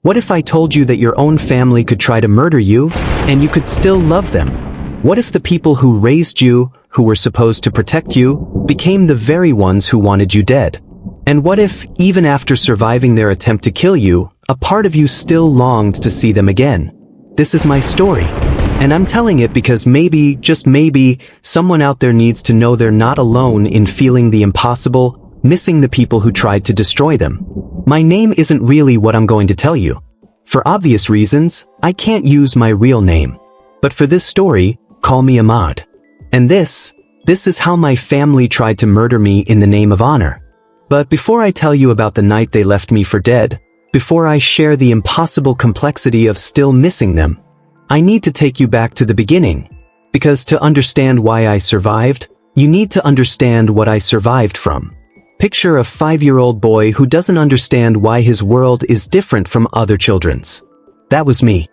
What if I told you that your own family could try to murder you, and you could still love them? What if the people who raised you, who were supposed to protect you, became the very ones who wanted you dead? And what if, even after surviving their attempt to kill you, a part of you still longed to see them again? This is my story. And I'm telling it because maybe, just maybe, someone out there needs to know they're not alone in feeling the impossible, missing the people who tried to destroy them. My name isn't really what I'm going to tell you. For obvious reasons, I can't use my real name. But for this story, call me Ahmad. And this is how my family tried to murder me in the name of honor. But before I tell you about the night they left me for dead, before I share the impossible complexity of still missing them, I need to take you back to the beginning. Because to understand why I survived, you need to understand what I survived from. Picture a 5-year-old boy who doesn't understand why his world is different from other children's. That was me.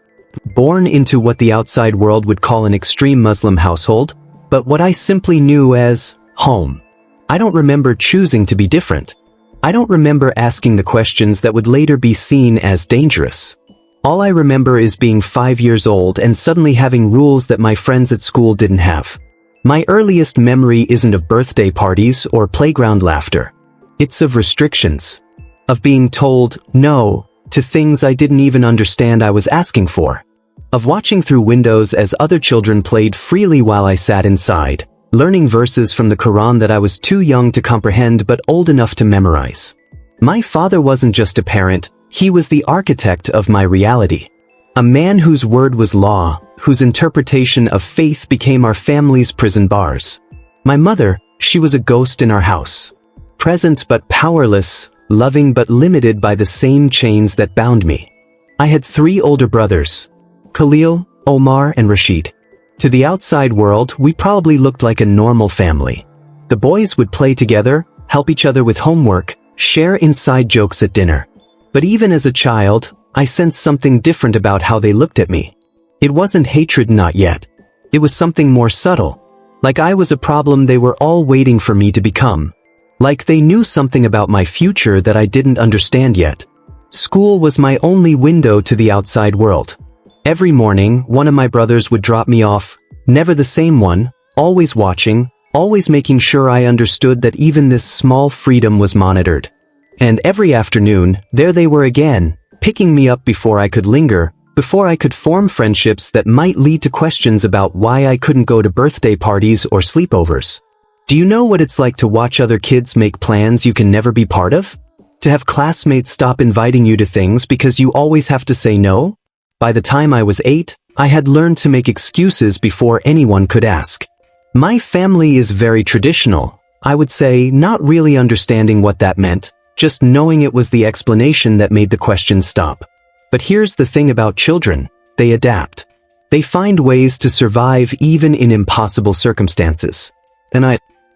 Born into what the outside world would call an extreme Muslim household, but what I simply knew as home. I don't remember choosing to be different. I don't remember asking the questions that would later be seen as dangerous. All I remember is being 5 years old and suddenly having rules that my friends at school didn't have. My earliest memory isn't of birthday parties or playground laughter. It's of restrictions. Of being told no to things I didn't even understand I was asking for. Of watching through windows as other children played freely while I sat inside, learning verses from the Quran that I was too young to comprehend but old enough to memorize. My father wasn't just a parent, he was the architect of my reality. A man whose word was law, whose interpretation of faith became our family's prison bars. My mother, she was a ghost in our house. Present but powerless, loving but limited by the same chains that bound me. I had 3 older brothers, Khalil, Omar, and Rashid. To the outside world, we probably looked like a normal family. The boys would play together, help each other with homework, share inside jokes at dinner. But even as a child, I sensed something different about how they looked at me. It wasn't hatred, not yet. It was something more subtle. Like I was a problem they were all waiting for me to become. Like they knew something about my future that I didn't understand yet. School was my only window to the outside world. Every morning, one of my brothers would drop me off, never the same one, always watching, always making sure I understood that even this small freedom was monitored. And every afternoon, there they were again, picking me up before I could linger, before I could form friendships that might lead to questions about why I couldn't go to birthday parties or sleepovers. Do you know what it's like to watch other kids make plans you can never be part of? To have classmates stop inviting you to things because you always have to say no? By the time I was 8, I had learned to make excuses before anyone could ask. My family is very traditional, I would say, not really understanding what that meant, just knowing it was the explanation that made the questions stop. But here's the thing about children, they adapt. They find ways to survive even in impossible circumstances. And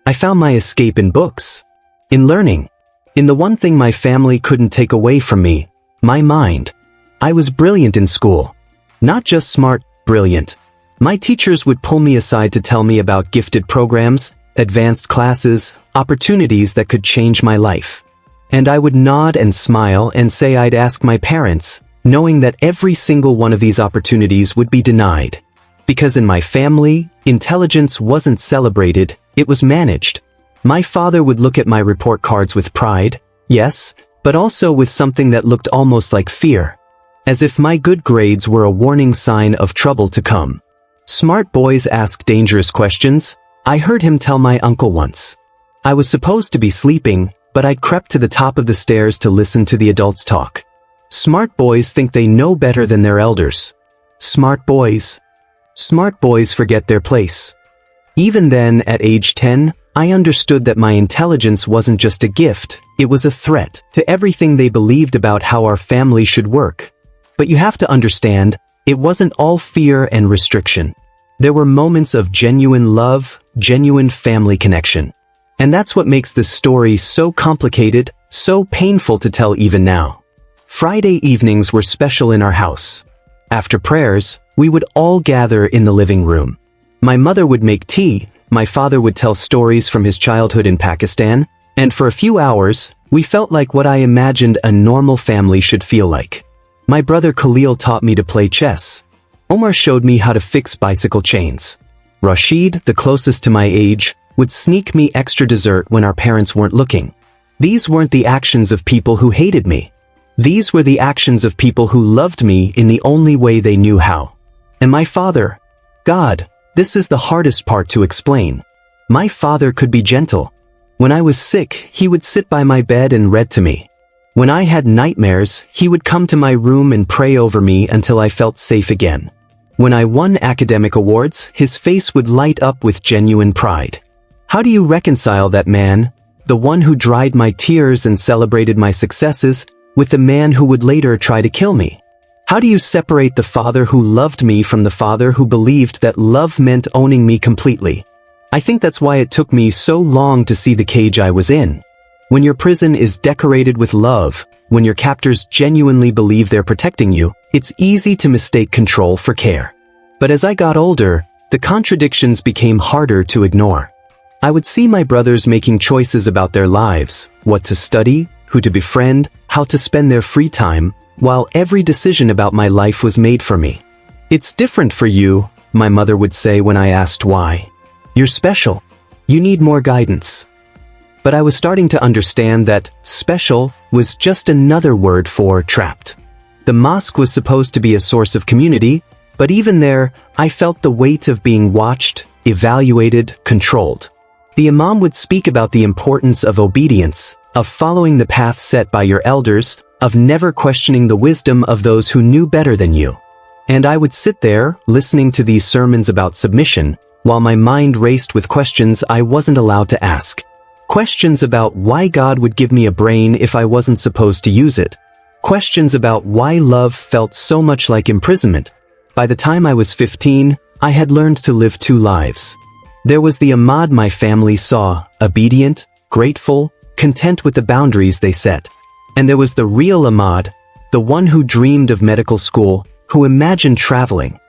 I found my escape in books. In learning. In the one thing my family couldn't take away from me, my mind. I was brilliant in school. Not just smart, brilliant. My teachers would pull me aside to tell me about gifted programs, advanced classes, opportunities that could change my life. And I would nod and smile and say I'd ask my parents, knowing that every single one of these opportunities would be denied. Because in my family, intelligence wasn't celebrated, it was managed. My father would look at my report cards with pride, yes, but also with something that looked almost like fear. As if my good grades were a warning sign of trouble to come. Smart boys ask dangerous questions, I heard him tell my uncle once. I was supposed to be sleeping, but I'd crept to the top of the stairs to listen to the adults talk. Smart boys think they know better than their elders. Smart boys forget their place. Even then, at age 10, I understood that my intelligence wasn't just a gift, it was a threat to everything they believed about how our family should work. But you have to understand, it wasn't all fear and restriction. There were moments of genuine love, genuine family connection. And that's what makes this story so complicated, so painful to tell even now. Friday evenings were special in our house. After prayers, we would all gather in the living room. My mother would make tea, my father would tell stories from his childhood in Pakistan, and for a few hours, we felt like what I imagined a normal family should feel like. My brother Khalil taught me to play chess. Omar showed me how to fix bicycle chains. Rashid, the closest to my age, would sneak me extra dessert when our parents weren't looking. These weren't the actions of people who hated me. These were the actions of people who loved me in the only way they knew how. And my father, God, this is the hardest part to explain. My father could be gentle. When I was sick, he would sit by my bed and read to me. When I had nightmares, he would come to my room and pray over me until I felt safe again. When I won academic awards, his face would light up with genuine pride. How do you reconcile that man, the one who dried my tears and celebrated my successes, with the man who would later try to kill me? How do you separate the father who loved me from the father who believed that love meant owning me completely? I think that's why it took me so long to see the cage I was in. When your prison is decorated with love, when your captors genuinely believe they're protecting you, it's easy to mistake control for care. But as I got older, the contradictions became harder to ignore. I would see my brothers making choices about their lives, what to study, who to befriend, how to spend their free time, while every decision about my life was made for me. It's different for you, my mother would say when I asked why. You're special. You need more guidance. But I was starting to understand that special was just another word for trapped. The mosque was supposed to be a source of community, but even there, I felt the weight of being watched, evaluated, controlled. The imam would speak about the importance of obedience, of following the path set by your elders, of never questioning the wisdom of those who knew better than you. And I would sit there, listening to these sermons about submission, while my mind raced with questions I wasn't allowed to ask. Questions about why God would give me a brain if I wasn't supposed to use it. Questions about why love felt so much like imprisonment. By the time I was 15, I had learned to live two lives. There was the Ahmad my family saw, obedient, grateful, content with the boundaries they set. And there was the real Ahmad, the one who dreamed of medical school, who imagined traveling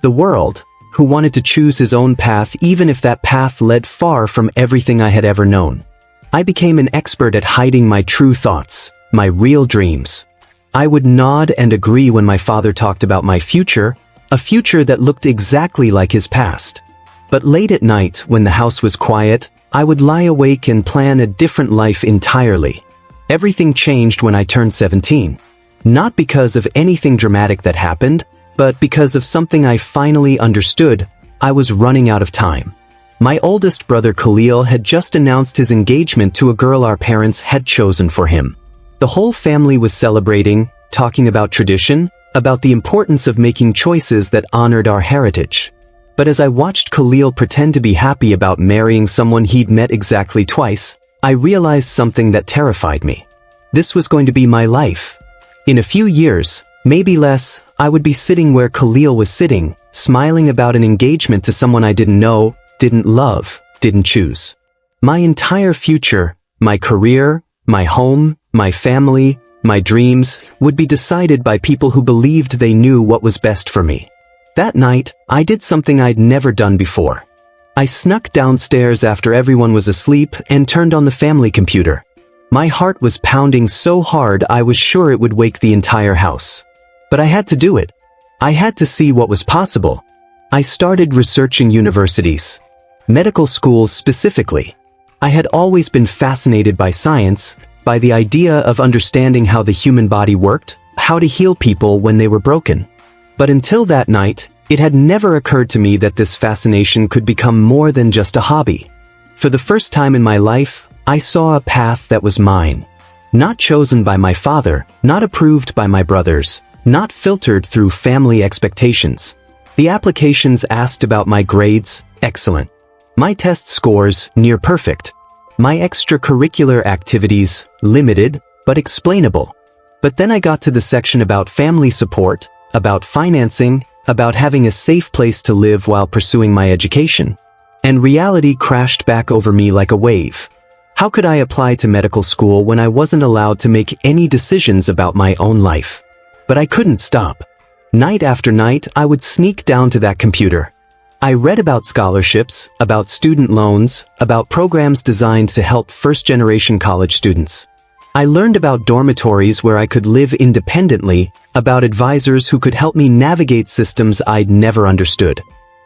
the world, who wanted to choose his own path even if that path led far from everything I had ever known. I became an expert at hiding my true thoughts, my real dreams. I would nod and agree when my father talked about my future, a future that looked exactly like his past. But late at night, when the house was quiet, I would lie awake and plan a different life entirely. Everything changed when I turned 17. Not because of anything dramatic that happened, but because of something I finally understood. I was running out of time. My oldest brother Khalil had just announced his engagement to a girl our parents had chosen for him. The whole family was celebrating, talking about tradition, about the importance of making choices that honored our heritage. But as I watched Khalil pretend to be happy about marrying someone he'd met exactly twice, I realized something that terrified me. This was going to be my life. In a few years, maybe less, I would be sitting where Khalil was sitting, smiling about an engagement to someone I didn't know, didn't love, didn't choose. My entire future, my career, my home, my family, my dreams, would be decided by people who believed they knew what was best for me. That night, I did something I'd never done before. I snuck downstairs after everyone was asleep and turned on the family computer. My heart was pounding so hard I was sure it would wake the entire house. But I had to do it. I had to see what was possible. I started researching universities. Medical schools specifically. I had always been fascinated by science, by the idea of understanding how the human body worked, how to heal people when they were broken. But until that night, it had never occurred to me that this fascination could become more than just a hobby. For the first time in my life, I saw a path that was mine. Not chosen by my father, not approved by my brothers, not filtered through family expectations. The applications asked about my grades, excellent. My test scores, near perfect. My extracurricular activities, limited, but explainable. But then I got to the section about family support, about financing, about having a safe place to live while pursuing my education. And reality crashed back over me like a wave. How could I apply to medical school when I wasn't allowed to make any decisions about my own life? But I couldn't stop. Night after night, I would sneak down to that computer. I read about scholarships, about student loans, about programs designed to help first-generation college students. I learned about dormitories where I could live independently, about advisors who could help me navigate systems I'd never understood.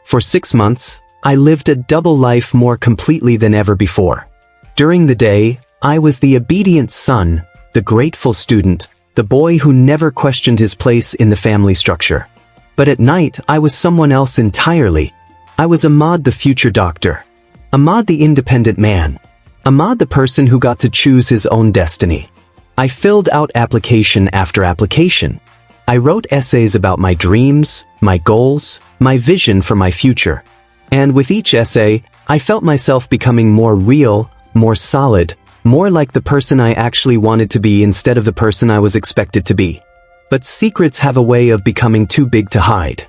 For 6 months, I lived a double life more completely than ever before. During the day, I was the obedient son, the grateful student, the boy who never questioned his place in the family structure. But at night, I was someone else entirely. I was Ahmad, the future doctor. Ahmad, the independent man. Ahmad, the person who got to choose his own destiny. I filled out application after application. I wrote essays about my dreams, my goals, my vision for my future. And with each essay, I felt myself becoming more real, more solid, more like the person I actually wanted to be instead of the person I was expected to be. But secrets have a way of becoming too big to hide.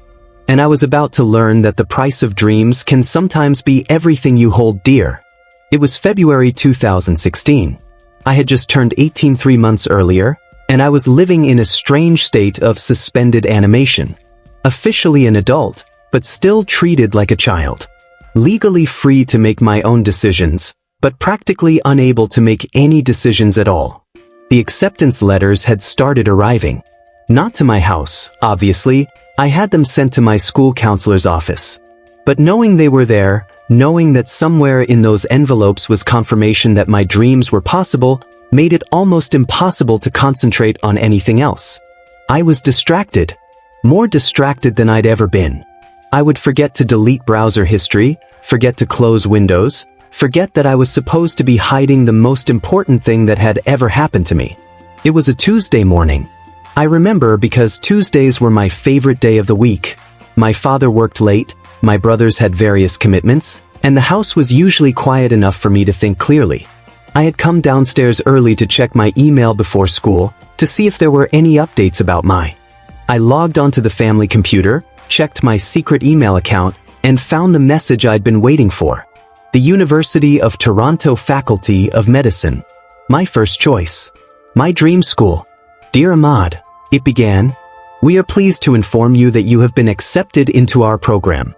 And I was about to learn that the price of dreams can sometimes be everything you hold dear. It was February 2016. I had just turned 18 3 months earlier, and I was living in a strange state of suspended animation. Officially an adult, but still treated like a child. Legally free to make my own decisions, but practically unable to make any decisions at all. The acceptance letters had started arriving. Not to my house, obviously. I had them sent to my school counselor's office. But knowing they were there, knowing that somewhere in those envelopes was confirmation that my dreams were possible, made it almost impossible to concentrate on anything else. I was distracted. More distracted than I'd ever been. I would forget to delete browser history, forget to close windows, forget that I was supposed to be hiding the most important thing that had ever happened to me. It was a Tuesday morning. I remember because Tuesdays were my favorite day of the week. My father worked late, my brothers had various commitments, and the house was usually quiet enough for me to think clearly. I had come downstairs early to check my email before school, to see if there were any updates about I logged onto the family computer, checked my secret email account, and found the message I'd been waiting for. The University of Toronto Faculty of Medicine. My first choice. My dream school. Dear Ahmad, it began, "We are pleased to inform you that you have been accepted into our program."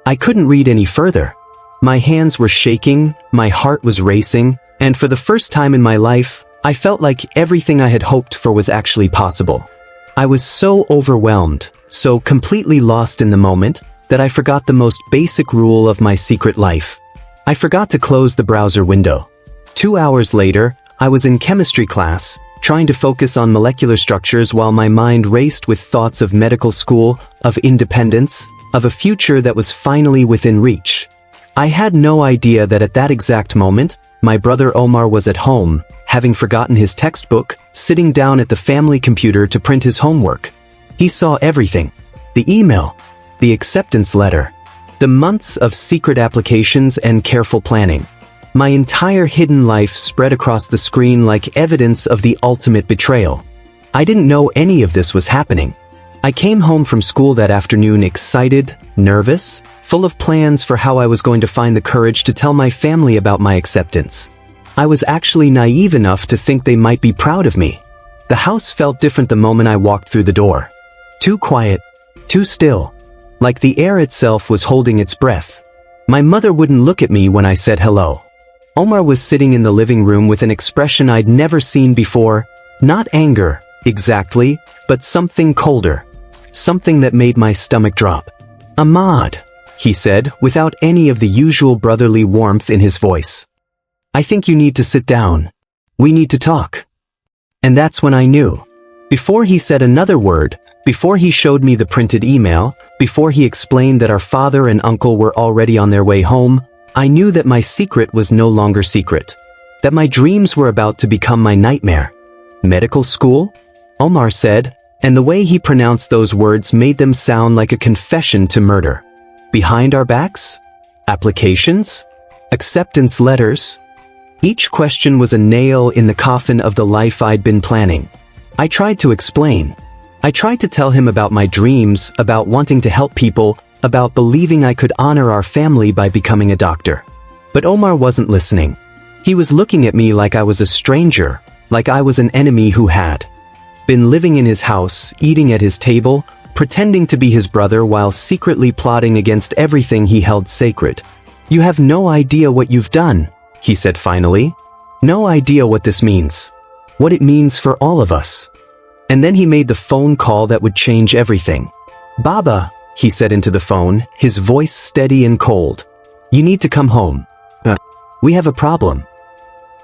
I couldn't read any further. My hands were shaking, my heart was racing, and for the first time in my life, I felt like everything I had hoped for was actually possible. I was so overwhelmed, so completely lost in the moment, that I forgot the most basic rule of my secret life. I forgot to close the browser window. 2 hours later, I was in chemistry class, trying to focus on molecular structures while my mind raced with thoughts of medical school, of independence, of a future that was finally within reach. I had no idea that at that exact moment, my brother Omar was at home, having forgotten his textbook, sitting down at the family computer to print his homework. He saw everything. The email, the acceptance letter, the months of secret applications and careful planning. My entire hidden life spread across the screen like evidence of the ultimate betrayal. I didn't know any of this was happening. I came home from school that afternoon excited, nervous, full of plans for how I was going to find the courage to tell my family about my acceptance. I was actually naive enough to think they might be proud of me. The house felt different the moment I walked through the door. Too quiet, too still, like the air itself was holding its breath. My mother wouldn't look at me when I said hello. Omar was sitting in the living room with an expression I'd never seen before, not anger, exactly, but something colder. Something that made my stomach drop. "Ahmad," he said, without any of the usual brotherly warmth in his voice. "I think you need to sit down. We need to talk." And that's when I knew. Before he said another word, before he showed me the printed email, before he explained that our father and uncle were already on their way home, I knew that my secret was no longer secret. That my dreams were about to become my nightmare. Medical school? Omar said, and the way he pronounced those words made them sound like a confession to murder. Behind our backs? Applications? Acceptance letters? Each question was a nail in the coffin of the life I'd been planning. I tried to explain. I tried to tell him about my dreams, about wanting to help people, about believing I could honor our family by becoming a doctor. But Omar wasn't listening. He was looking at me like I was a stranger, like I was an enemy who had been living in his house, eating at his table, pretending to be his brother while secretly plotting against everything he held sacred. "You have no idea what you've done," he said finally. "No idea what this means." what it means for all of us. And then he made the phone call that would change everything. "Baba," he said into the phone, his voice steady and cold. "You need to come home. We have a problem."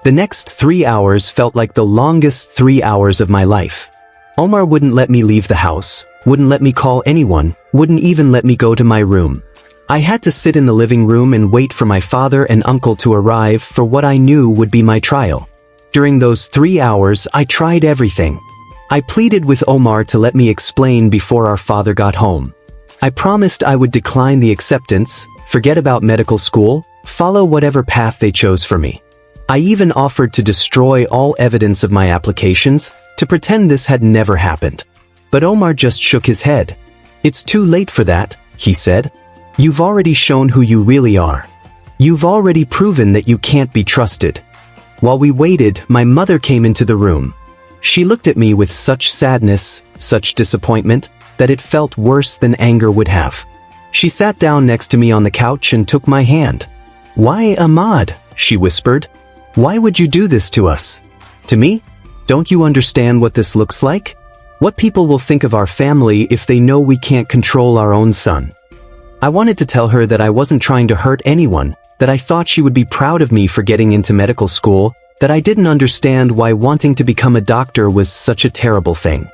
The next 3 hours felt like the longest 3 hours of my life. Omar wouldn't let me leave the house, wouldn't let me call anyone, wouldn't even let me go to my room. I had to sit in the living room and wait for my father and uncle to arrive for what I knew would be my trial. During those 3 hours, I tried everything. I pleaded with Omar to let me explain before our father got home. I promised I would decline the acceptance, forget about medical school, follow whatever path they chose for me. I even offered to destroy all evidence of my applications, to pretend this had never happened. But Omar just shook his head. "It's too late for that," he said. "You've already shown who you really are. You've already proven that you can't be trusted." While we waited, my mother came into the room. She looked at me with such sadness, such disappointment, that it felt worse than anger would have. She sat down next to me on the couch and took my hand. "Why, Ahmad?" she whispered. "Why would you do this to us? To me? Don't you understand what this looks like? What people will think of our family if they know we can't control our own son?" I wanted to tell her that I wasn't trying to hurt anyone, that I thought she would be proud of me for getting into medical school, that I didn't understand why wanting to become a doctor was such a terrible thing.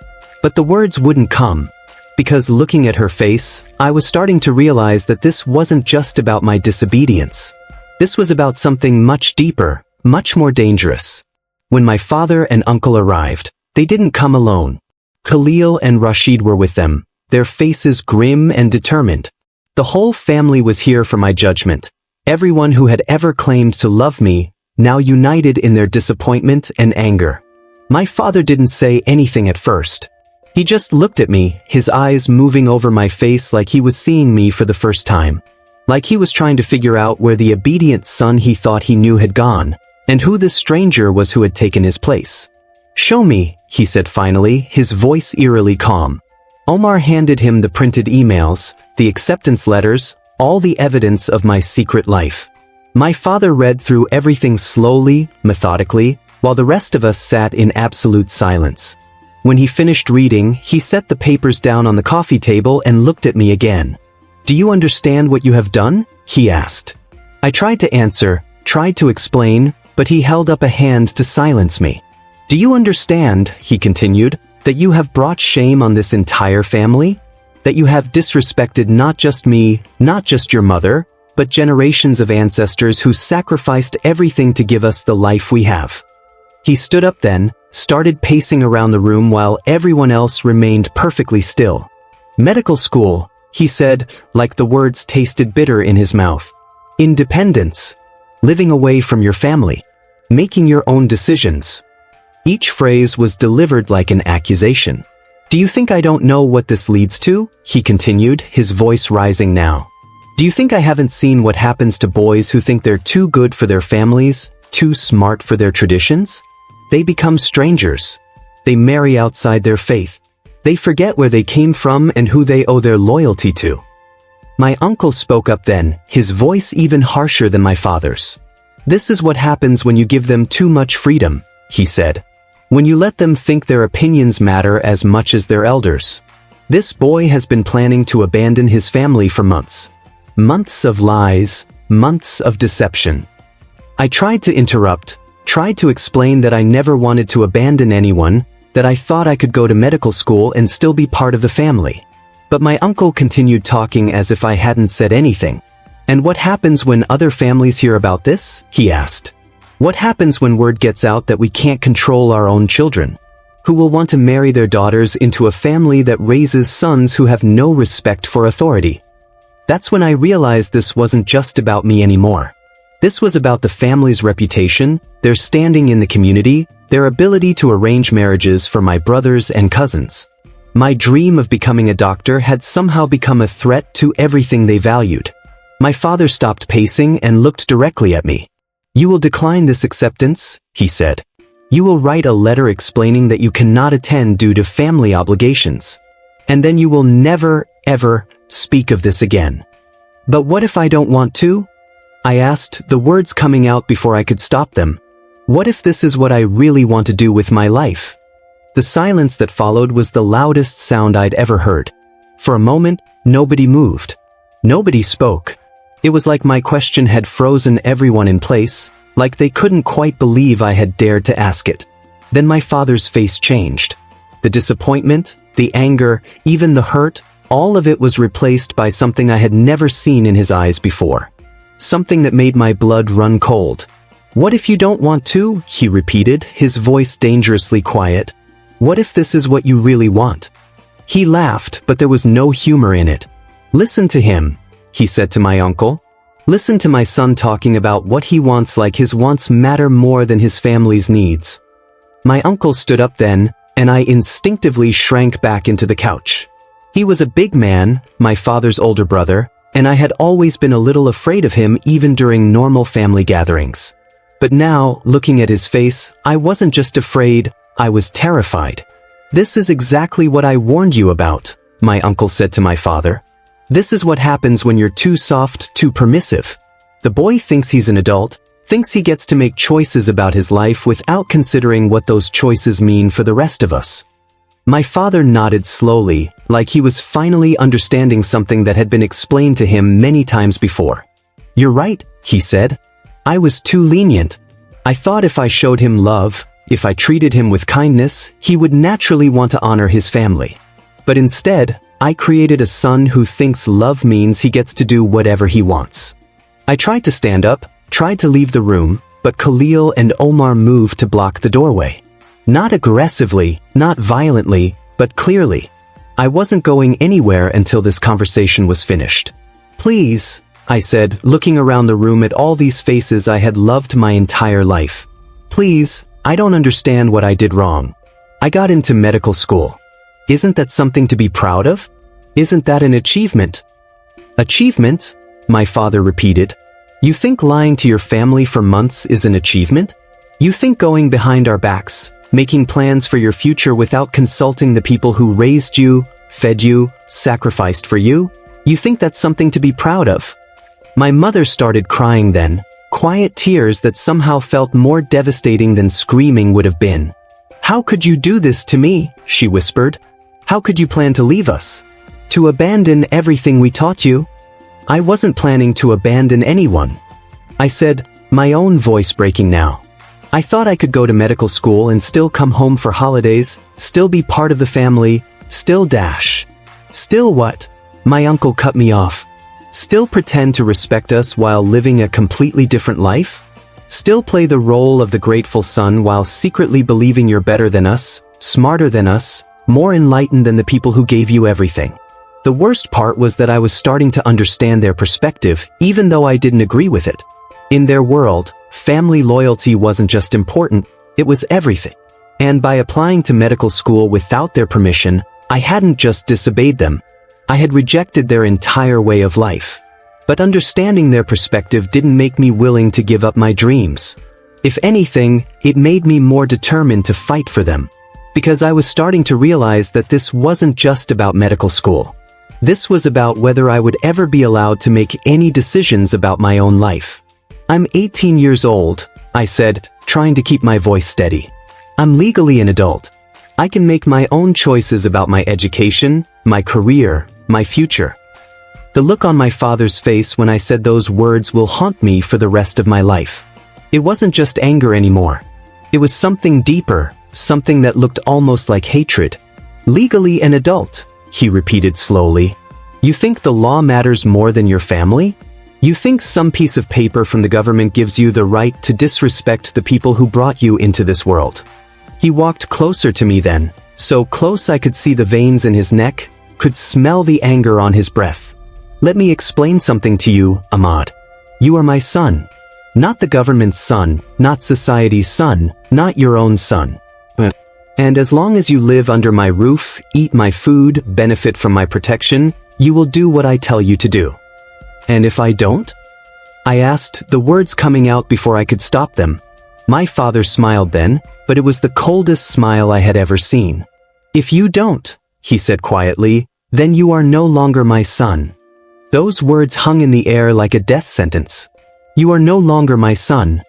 But the words wouldn't come, because looking at her face, I was starting to realize that this wasn't just about my disobedience. This was about something much deeper, much more dangerous. When my father and uncle arrived, they didn't come alone. Khalil and Rashid were with them, their faces grim and determined. The whole family was here for my judgment. Everyone who had ever claimed to love me, now united in their disappointment and anger. My father didn't say anything at first. He just looked at me, his eyes moving over my face like he was seeing me for the first time. Like he was trying to figure out where the obedient son he thought he knew had gone, and who this stranger was who had taken his place. "Show me," he said finally, his voice eerily calm. Omar handed him the printed emails, the acceptance letters, all the evidence of my secret life. My father read through everything slowly, methodically, while the rest of us sat in absolute silence. When he finished reading, he set the papers down on the coffee table and looked at me again. "Do you understand what you have done?" he asked. I tried to answer, tried to explain, but he held up a hand to silence me. "Do you understand," he continued, "that you have brought shame on this entire family? That you have disrespected not just me, not just your mother, but generations of ancestors who sacrificed everything to give us the life we have." He stood up then, started pacing around the room while everyone else remained perfectly still. "Medical school," he said, like the words tasted bitter in his mouth. "Independence. Living away from your family. Making your own decisions." Each phrase was delivered like an accusation. "Do you think I don't know what this leads to?" he continued, his voice rising now. "Do you think I haven't seen what happens to boys who think they're too good for their families, too smart for their traditions? They become strangers. They marry outside their faith. They forget where they came from and who they owe their loyalty to." My uncle spoke up then, his voice even harsher than my father's. "This is what happens when you give them too much freedom," he said. "When you let them think their opinions matter as much as their elders. This boy has been planning to abandon his family for months. Months of lies, months of deception." I tried to interrupt, tried to explain that I never wanted to abandon anyone, that I thought I could go to medical school and still be part of the family. But my uncle continued talking as if I hadn't said anything. "And what happens when other families hear about this?" he asked. "What happens when word gets out that we can't control our own children? Who will want to marry their daughters into a family that raises sons who have no respect for authority?" That's when I realized this wasn't just about me anymore. This was about the family's reputation, their standing in the community, their ability to arrange marriages for my brothers and cousins. My dream of becoming a doctor had somehow become a threat to everything they valued. My father stopped pacing and looked directly at me. "You will decline this acceptance," he said. "You will write a letter explaining that you cannot attend due to family obligations. And then you will never, ever speak of this again." "But what if I don't want to?" I asked, the words coming out before I could stop them. What if this is what I really want to do with my life? The silence that followed was the loudest sound I'd ever heard. For a moment, nobody moved. Nobody spoke. It was like my question had frozen everyone in place, like they couldn't quite believe I had dared to ask it. Then my father's face changed. The disappointment, the anger, even the hurt, all of it was replaced by something I had never seen in his eyes before. Something that made my blood run cold. "What if you don't want to?" he repeated, his voice dangerously quiet. "What if this is what you really want?" He laughed, but there was no humor in it. "Listen to him," he said to my uncle. "Listen to my son talking about what he wants, like his wants matter more than his family's needs." My uncle stood up then, and I instinctively shrank back into the couch. He was a big man, my father's older brother, and I had always been a little afraid of him even during normal family gatherings. But now, looking at his face, I wasn't just afraid, I was terrified. "This is exactly what I warned you about," my uncle said to my father. "This is what happens when you're too soft, too permissive. The boy thinks he's an adult, thinks he gets to make choices about his life without considering what those choices mean for the rest of us." My father nodded slowly, like he was finally understanding something that had been explained to him many times before. "You're right," he said. "I was too lenient. I thought if I showed him love, if I treated him with kindness, he would naturally want to honor his family. But instead, I created a son who thinks love means he gets to do whatever he wants." I tried to stand up, tried to leave the room, but Khalil and Omar moved to block the doorway. Not aggressively, not violently, but clearly. I wasn't going anywhere until this conversation was finished. "Please," I said, looking around the room at all these faces I had loved my entire life. "Please, I don't understand what I did wrong. I got into medical school. Isn't that something to be proud of? Isn't that an achievement?" "Achievement?" my father repeated. "You think lying to your family for months is an achievement? You think going behind our backs, making plans for your future without consulting the people who raised you, fed you, sacrificed for you? You think that's something to be proud of?" My mother started crying then, quiet tears that somehow felt more devastating than screaming would have been. "How could you do this to me?" she whispered. "How could you plan to leave us? To abandon everything we taught you?" "I wasn't planning to abandon anyone," I said, my own voice breaking now. "I thought I could go to medical school and still come home for holidays, still be part of the family, still dash." "Still what?" My uncle cut me off. "Still pretend to respect us while living a completely different life? Still play the role of the grateful son while secretly believing you're better than us, smarter than us, more enlightened than the people who gave you everything?" The worst part was that I was starting to understand their perspective, even though I didn't agree with it. In their world, family loyalty wasn't just important, it was everything. And by applying to medical school without their permission, I hadn't just disobeyed them. I had rejected their entire way of life. But understanding their perspective didn't make me willing to give up my dreams. If anything, it made me more determined to fight for them. Because I was starting to realize that this wasn't just about medical school. This was about whether I would ever be allowed to make any decisions about my own life. "I'm 18 years old," I said, trying to keep my voice steady. "I'm legally an adult. I can make my own choices about my education, my career, my future." The look on my father's face when I said those words will haunt me for the rest of my life. It wasn't just anger anymore. It was something deeper, something that looked almost like hatred. "Legally an adult," he repeated slowly. "You think the law matters more than your family? You think some piece of paper from the government gives you the right to disrespect the people who brought you into this world?" He walked closer to me then, so close I could see the veins in his neck, could smell the anger on his breath. "Let me explain something to you, Ahmad. You are my son. Not the government's son, not society's son, not your own son. And as long as you live under my roof, eat my food, benefit from my protection, you will do what I tell you to do." "And if I don't?" I asked, the words coming out before I could stop them. My father smiled then, but it was the coldest smile I had ever seen. "If you don't," he said quietly, "then you are no longer my son." Those words hung in the air like a death sentence. "You are no longer my son."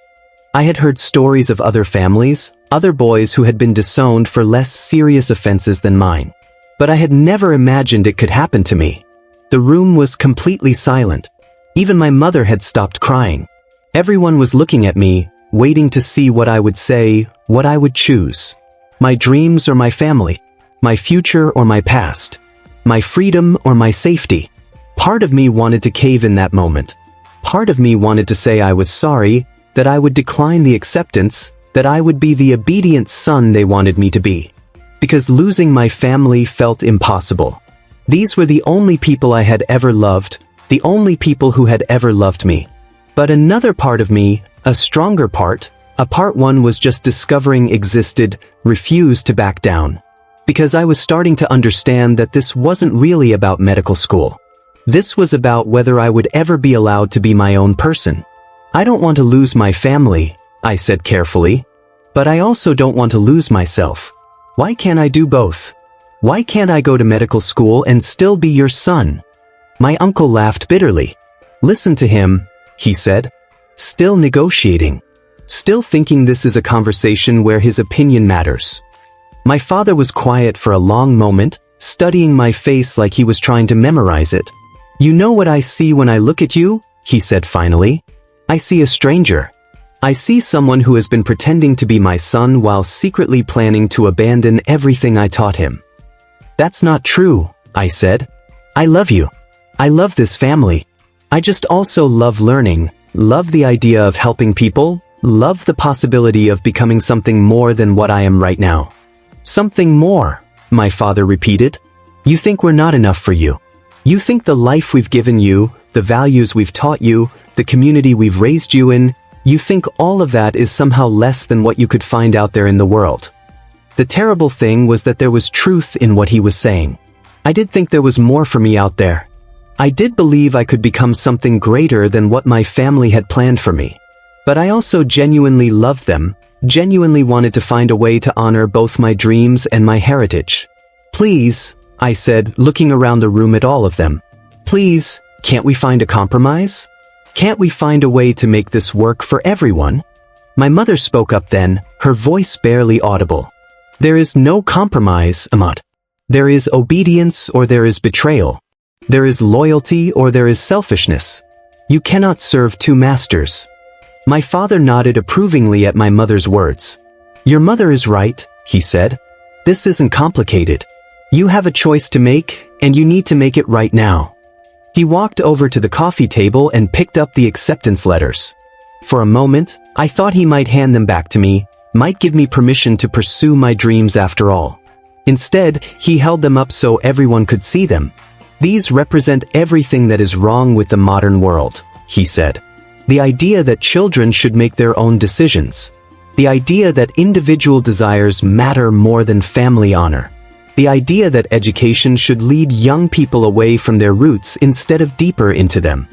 I had heard stories of other families, other boys who had been disowned for less serious offenses than mine. But I had never imagined it could happen to me. The room was completely silent. Even my mother had stopped crying. Everyone was looking at me, waiting to see what I would say, what I would choose. My dreams or my family, my future or my past, my freedom or my safety. Part of me wanted to cave in that moment. Part of me wanted to say I was sorry, that I would decline the acceptance, that I would be the obedient son they wanted me to be. Because losing my family felt impossible. These were the only people I had ever loved, the only people who had ever loved me. But another part of me, a stronger part, a part one was just discovering existed, refused to back down. Because I was starting to understand that this wasn't really about medical school. This was about whether I would ever be allowed to be my own person. I don't want to lose my family, I said carefully. But I also don't want to lose myself. Why can't I do both? Why can't I go to medical school and still be your son? My uncle laughed bitterly. Listen to him, he said. Still negotiating. Still thinking this is a conversation where his opinion matters. My father was quiet for a long moment, studying my face like he was trying to memorize it. You know what I see when I look at you? He said finally. I see a stranger. I see someone who has been pretending to be my son while secretly planning to abandon everything I taught him. That's not true, I said. I love you. I love this family. I just also love learning, love the idea of helping people, love the possibility of becoming something more than what I am right now. Something more, my father repeated. You think we're not enough for you. You think the life we've given you, the values we've taught you, the community we've raised you in, you think all of that is somehow less than what you could find out there in the world. The terrible thing was that there was truth in what he was saying. I did think there was more for me out there. I did believe I could become something greater than what my family had planned for me. But I also genuinely loved them, genuinely wanted to find a way to honor both my dreams and my heritage. Please, I said, looking around the room at all of them. Please, can't we find a compromise? Can't we find a way to make this work for everyone? My mother spoke up then, her voice barely audible. There is no compromise, Ahmad. There is obedience or there is betrayal. There is loyalty or there is selfishness. You cannot serve two masters. My father nodded approvingly at my mother's words. Your mother is right, he said. This isn't complicated. You have a choice to make, and you need to make it right now. He walked over to the coffee table and picked up the acceptance letters. For a moment, I thought he might hand them back to me, might give me permission to pursue my dreams after all. Instead, he held them up so everyone could see them. These represent everything that is wrong with the modern world, he said. The idea that children should make their own decisions. The idea that individual desires matter more than family honor. The idea that education should lead young people away from their roots instead of deeper into them.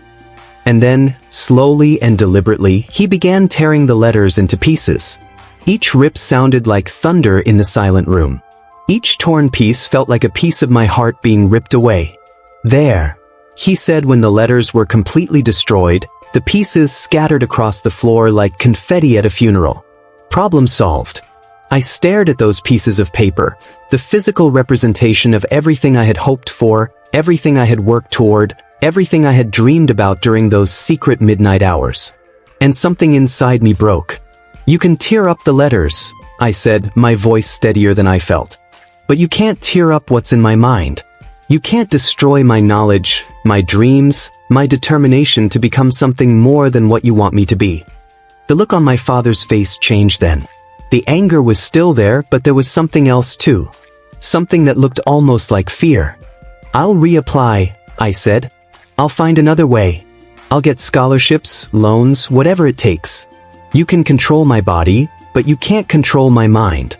And then, slowly and deliberately, he began tearing the letters into pieces. Each rip sounded like thunder in the silent room. Each torn piece felt like a piece of my heart being ripped away. There, he said when the letters were completely destroyed, the pieces scattered across the floor like confetti at a funeral. Problem solved. I stared at those pieces of paper, the physical representation of everything I had hoped for, everything I had worked toward, everything I had dreamed about during those secret midnight hours. And something inside me broke. You can tear up the letters, I said, my voice steadier than I felt. But you can't tear up what's in my mind. You can't destroy my knowledge, my dreams, my determination to become something more than what you want me to be. The look on my father's face changed then. The anger was still there, but there was something else too. Something that looked almost like fear. I'll reapply, I said. I'll find another way. I'll get scholarships, loans, whatever it takes. You can control my body, but you can't control my mind.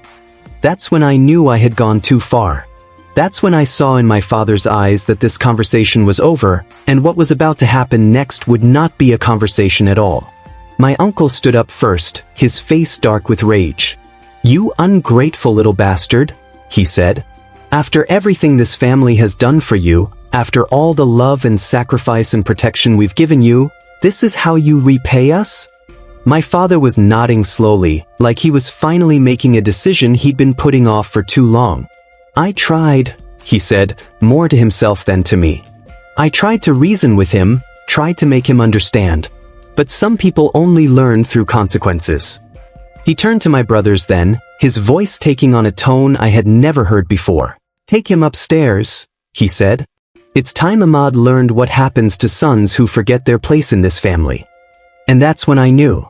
That's when I knew I had gone too far. That's when I saw in my father's eyes that this conversation was over, and what was about to happen next would not be a conversation at all. My uncle stood up first, his face dark with rage. You ungrateful little bastard, he said. After everything this family has done for you, after all the love and sacrifice and protection we've given you, this is how you repay us? My father was nodding slowly, like he was finally making a decision he'd been putting off for too long. I tried, he said, more to himself than to me. I tried to reason with him, tried to make him understand. But some people only learn through consequences. He turned to my brothers then, his voice taking on a tone I had never heard before. Take him upstairs, he said. It's time Ahmad learned what happens to sons who forget their place in this family. And that's when I knew.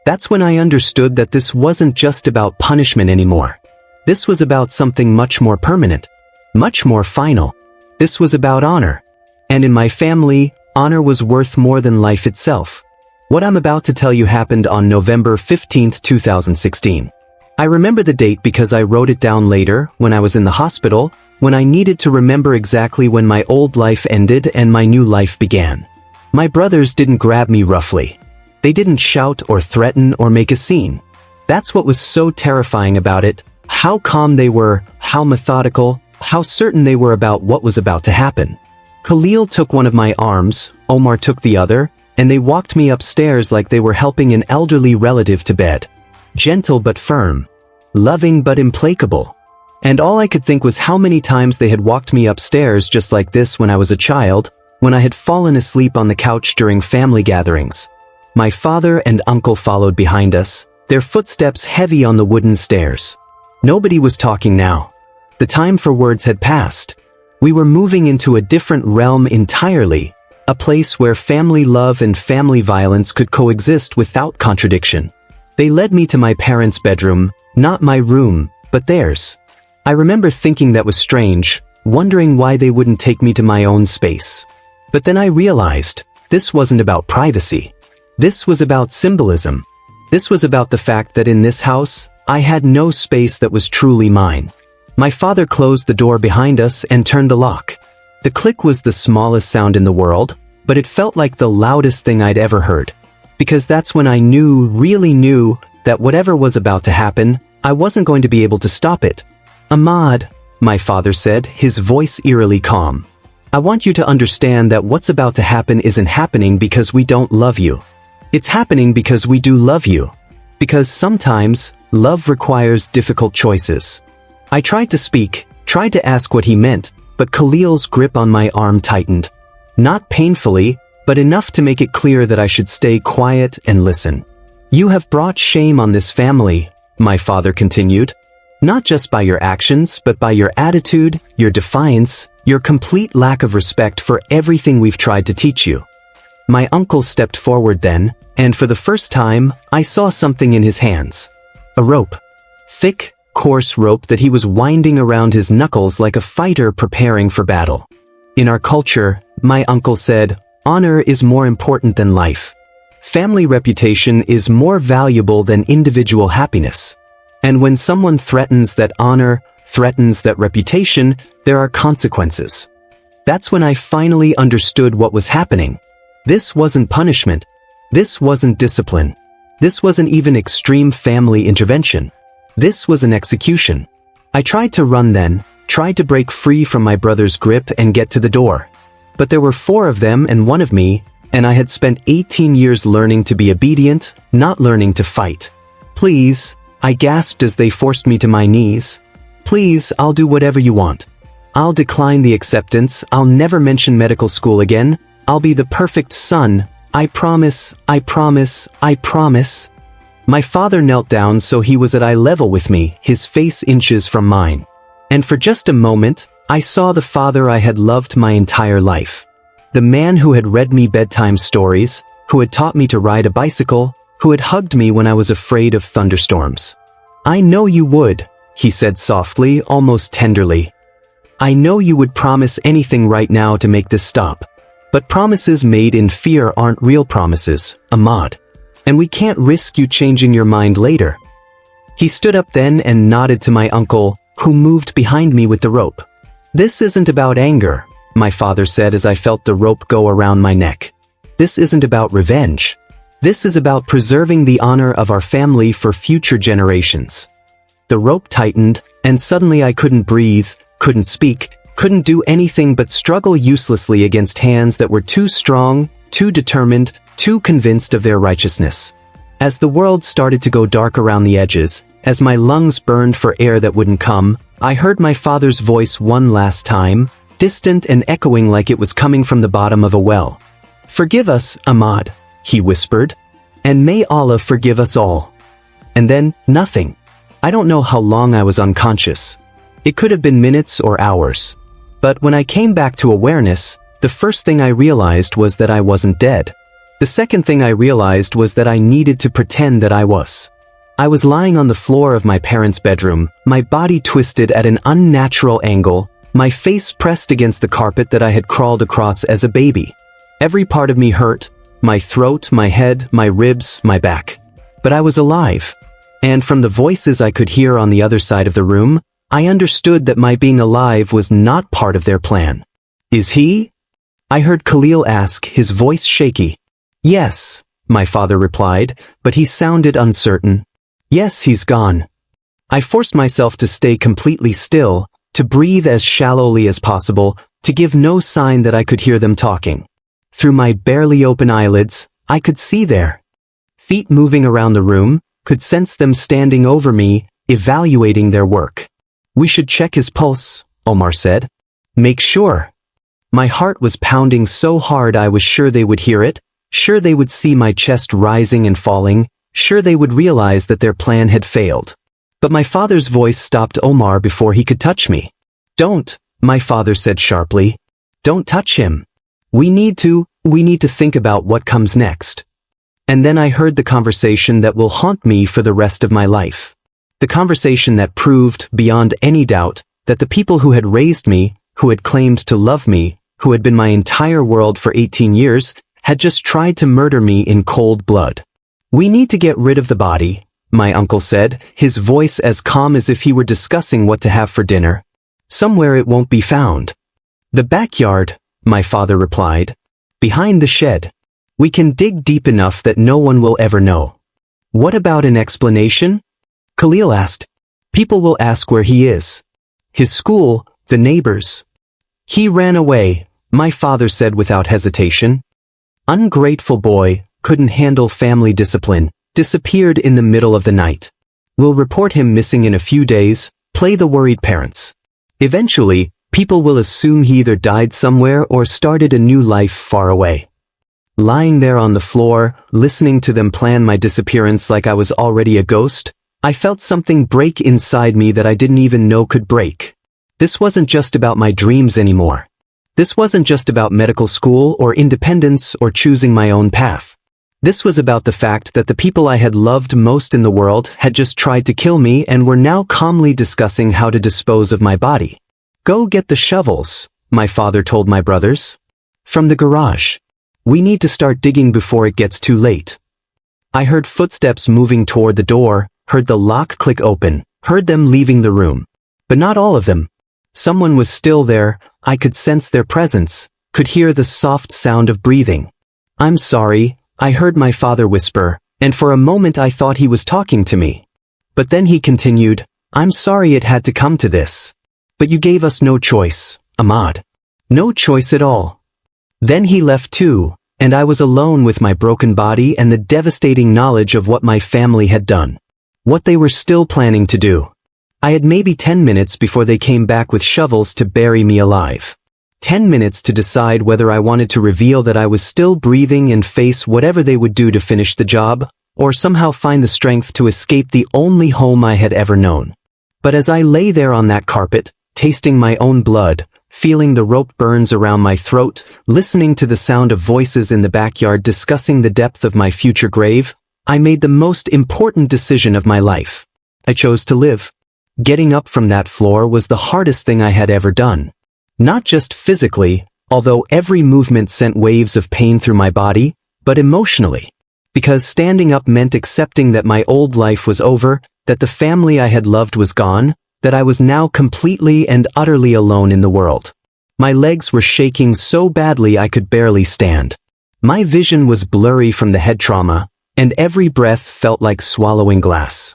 That's when I understood that this wasn't just about punishment anymore. This was about something much more permanent, much more final. This was about honor. And in my family, honor was worth more than life itself. What I'm about to tell you happened on November 15, 2016. I remember the date because I wrote it down later, when I was in the hospital, when I needed to remember exactly when my old life ended and my new life began. My brothers didn't grab me roughly. They didn't shout or threaten or make a scene. That's what was so terrifying about it, how calm they were, how methodical, how certain they were about what was about to happen. Khalil took one of my arms, Omar took the other, and they walked me upstairs like they were helping an elderly relative to bed. Gentle but firm. Loving but implacable. And all I could think was how many times they had walked me upstairs just like this when I was a child, when I had fallen asleep on the couch during family gatherings. My father and uncle followed behind us, their footsteps heavy on the wooden stairs. Nobody was talking now. The time for words had passed. We were moving into a different realm entirely, a place where family love and family violence could coexist without contradiction. They led me to my parents' bedroom, not my room, but theirs. I remember thinking that was strange, wondering why they wouldn't take me to my own space. But then I realized, this wasn't about privacy. This was about symbolism. This was about the fact that in this house, I had no space that was truly mine. My father closed the door behind us and turned the lock. The click was the smallest sound in the world, but it felt like the loudest thing I'd ever heard. Because that's when I knew, really knew, that whatever was about to happen, I wasn't going to be able to stop it. Ahmad, my father said, his voice eerily calm. I want you to understand that what's about to happen isn't happening because we don't love you. It's happening because we do love you. Because sometimes, love requires difficult choices. I tried to speak, tried to ask what he meant, but Khalil's grip on my arm tightened. Not painfully, but enough to make it clear that I should stay quiet and listen. You have brought shame on this family, my father continued. Not just by your actions, but by your attitude, your defiance, your complete lack of respect for everything we've tried to teach you. My uncle stepped forward then, and for the first time, I saw something in his hands. A rope. Thick, coarse rope that he was winding around his knuckles like a fighter preparing for battle. In our culture, my uncle said, honor is more important than life. Family reputation is more valuable than individual happiness. And when someone threatens that honor, threatens that reputation, there are consequences. That's when I finally understood what was happening. This wasn't punishment. This wasn't discipline. This wasn't even extreme family intervention. This was an execution. I tried to run then, tried to break free from my brother's grip and get to the door. But there were 4 of them and 1 of me, and I had spent 18 years learning to be obedient, not learning to fight. Please, I gasped as they forced me to my knees. Please, I'll do whatever you want. I'll decline the acceptance, I'll never mention medical school again, I'll be the perfect son, I promise, I promise, I promise. My father knelt down so he was at eye level with me, his face inches from mine. And for just a moment, I saw the father I had loved my entire life. The man who had read me bedtime stories, who had taught me to ride a bicycle, who had hugged me when I was afraid of thunderstorms. I know you would, he said softly, almost tenderly. I know you would promise anything right now to make this stop. But promises made in fear aren't real promises, Ahmad. And we can't risk you changing your mind later. He stood up then and nodded to my uncle, who moved behind me with the rope. This isn't about anger, my father said as I felt the rope go around my neck. This isn't about revenge. This is about preserving the honor of our family for future generations. The rope tightened, and suddenly I couldn't breathe, couldn't speak, couldn't do anything but struggle uselessly against hands that were too strong, too determined, too convinced of their righteousness. As the world started to go dark around the edges, as my lungs burned for air that wouldn't come, I heard my father's voice one last time, distant and echoing like it was coming from the bottom of a well. "Forgive us, Ahmad," he whispered, "and may Allah forgive us all." And then, nothing. I don't know how long I was unconscious. It could have been minutes or hours. But when I came back to awareness, the first thing I realized was that I wasn't dead. The second thing I realized was that I needed to pretend that I was. I was lying on the floor of my parents' bedroom, my body twisted at an unnatural angle, my face pressed against the carpet that I had crawled across as a baby. Every part of me hurt, my throat, my head, my ribs, my back. But I was alive. And from the voices I could hear on the other side of the room, I understood that my being alive was not part of their plan. "Is he?" I heard Khalil ask, his voice shaky. "Yes," my father replied, but he sounded uncertain. "Yes, he's gone." I forced myself to stay completely still, to breathe as shallowly as possible, to give no sign that I could hear them talking. Through my barely open eyelids, I could see their feet moving around the room, could sense them standing over me, evaluating their work. "We should check his pulse," Omar said. "Make sure." My heart was pounding so hard I was sure they would hear it, sure they would see my chest rising and falling, sure they would realize that their plan had failed. But my father's voice stopped Omar before he could touch me. "Don't," my father said sharply. "Don't touch him. We need to think about what comes next." And then I heard the conversation that will haunt me for the rest of my life. The conversation that proved, beyond any doubt, that the people who had raised me, who had claimed to love me, who had been my entire world for 18 years, had just tried to murder me in cold blood. "We need to get rid of the body," my uncle said, his voice as calm as if he were discussing what to have for dinner. "Somewhere it won't be found." "The backyard," my father replied. "Behind the shed. We can dig deep enough that no one will ever know." "What about an explanation?" Khalil asked. "People will ask where he is. His school, the neighbors." "He ran away," my father said without hesitation. "Ungrateful boy, couldn't handle family discipline, disappeared in the middle of the night. We'll report him missing in a few days, play the worried parents. Eventually, people will assume he either died somewhere or started a new life far away." Lying there on the floor, listening to them plan my disappearance like I was already a ghost, I felt something break inside me that I didn't even know could break. This wasn't just about my dreams anymore. This wasn't just about medical school or independence or choosing my own path. This was about the fact that the people I had loved most in the world had just tried to kill me and were now calmly discussing how to dispose of my body. "Go get the shovels," my father told my brothers. "From the garage. We need to start digging before it gets too late." I heard footsteps moving toward the door, heard the lock click open, heard them leaving the room. But not all of them. Someone was still there, I could sense their presence, could hear the soft sound of breathing. "I'm sorry," I heard my father whisper, and for a moment I thought he was talking to me. But then he continued, "I'm sorry it had to come to this. But you gave us no choice, Ahmad. No choice at all." Then he left too, and I was alone with my broken body and the devastating knowledge of what my family had done. What they were still planning to do. I had maybe 10 minutes before they came back with shovels to bury me alive. 10 minutes to decide whether I wanted to reveal that I was still breathing and face whatever they would do to finish the job, or somehow find the strength to escape the only home I had ever known. But as I lay there on that carpet, tasting my own blood, feeling the rope burns around my throat, listening to the sound of voices in the backyard discussing the depth of my future grave, I made the most important decision of my life. I chose to live. Getting up from that floor was the hardest thing I had ever done. Not just physically, although every movement sent waves of pain through my body, but emotionally. Because standing up meant accepting that my old life was over, that the family I had loved was gone, that I was now completely and utterly alone in the world. My legs were shaking so badly I could barely stand. My vision was blurry from the head trauma, and every breath felt like swallowing glass.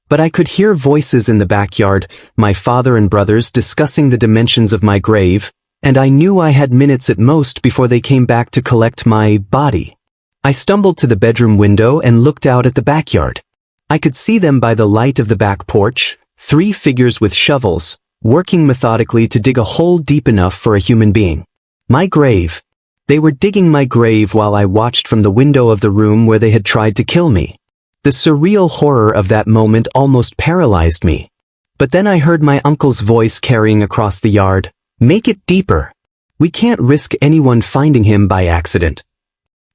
But I could hear voices in the backyard, my father and brothers discussing the dimensions of my grave, and I knew I had minutes at most before they came back to collect my body. I stumbled to the bedroom window and looked out at the backyard. I could see them by the light of the back porch, 3 figures with shovels, working methodically to dig a hole deep enough for a human being. My grave. They were digging my grave while I watched from the window of the room where they had tried to kill me. The surreal horror of that moment almost paralyzed me. But then I heard my uncle's voice carrying across the yard, "Make it deeper. We can't risk anyone finding him by accident."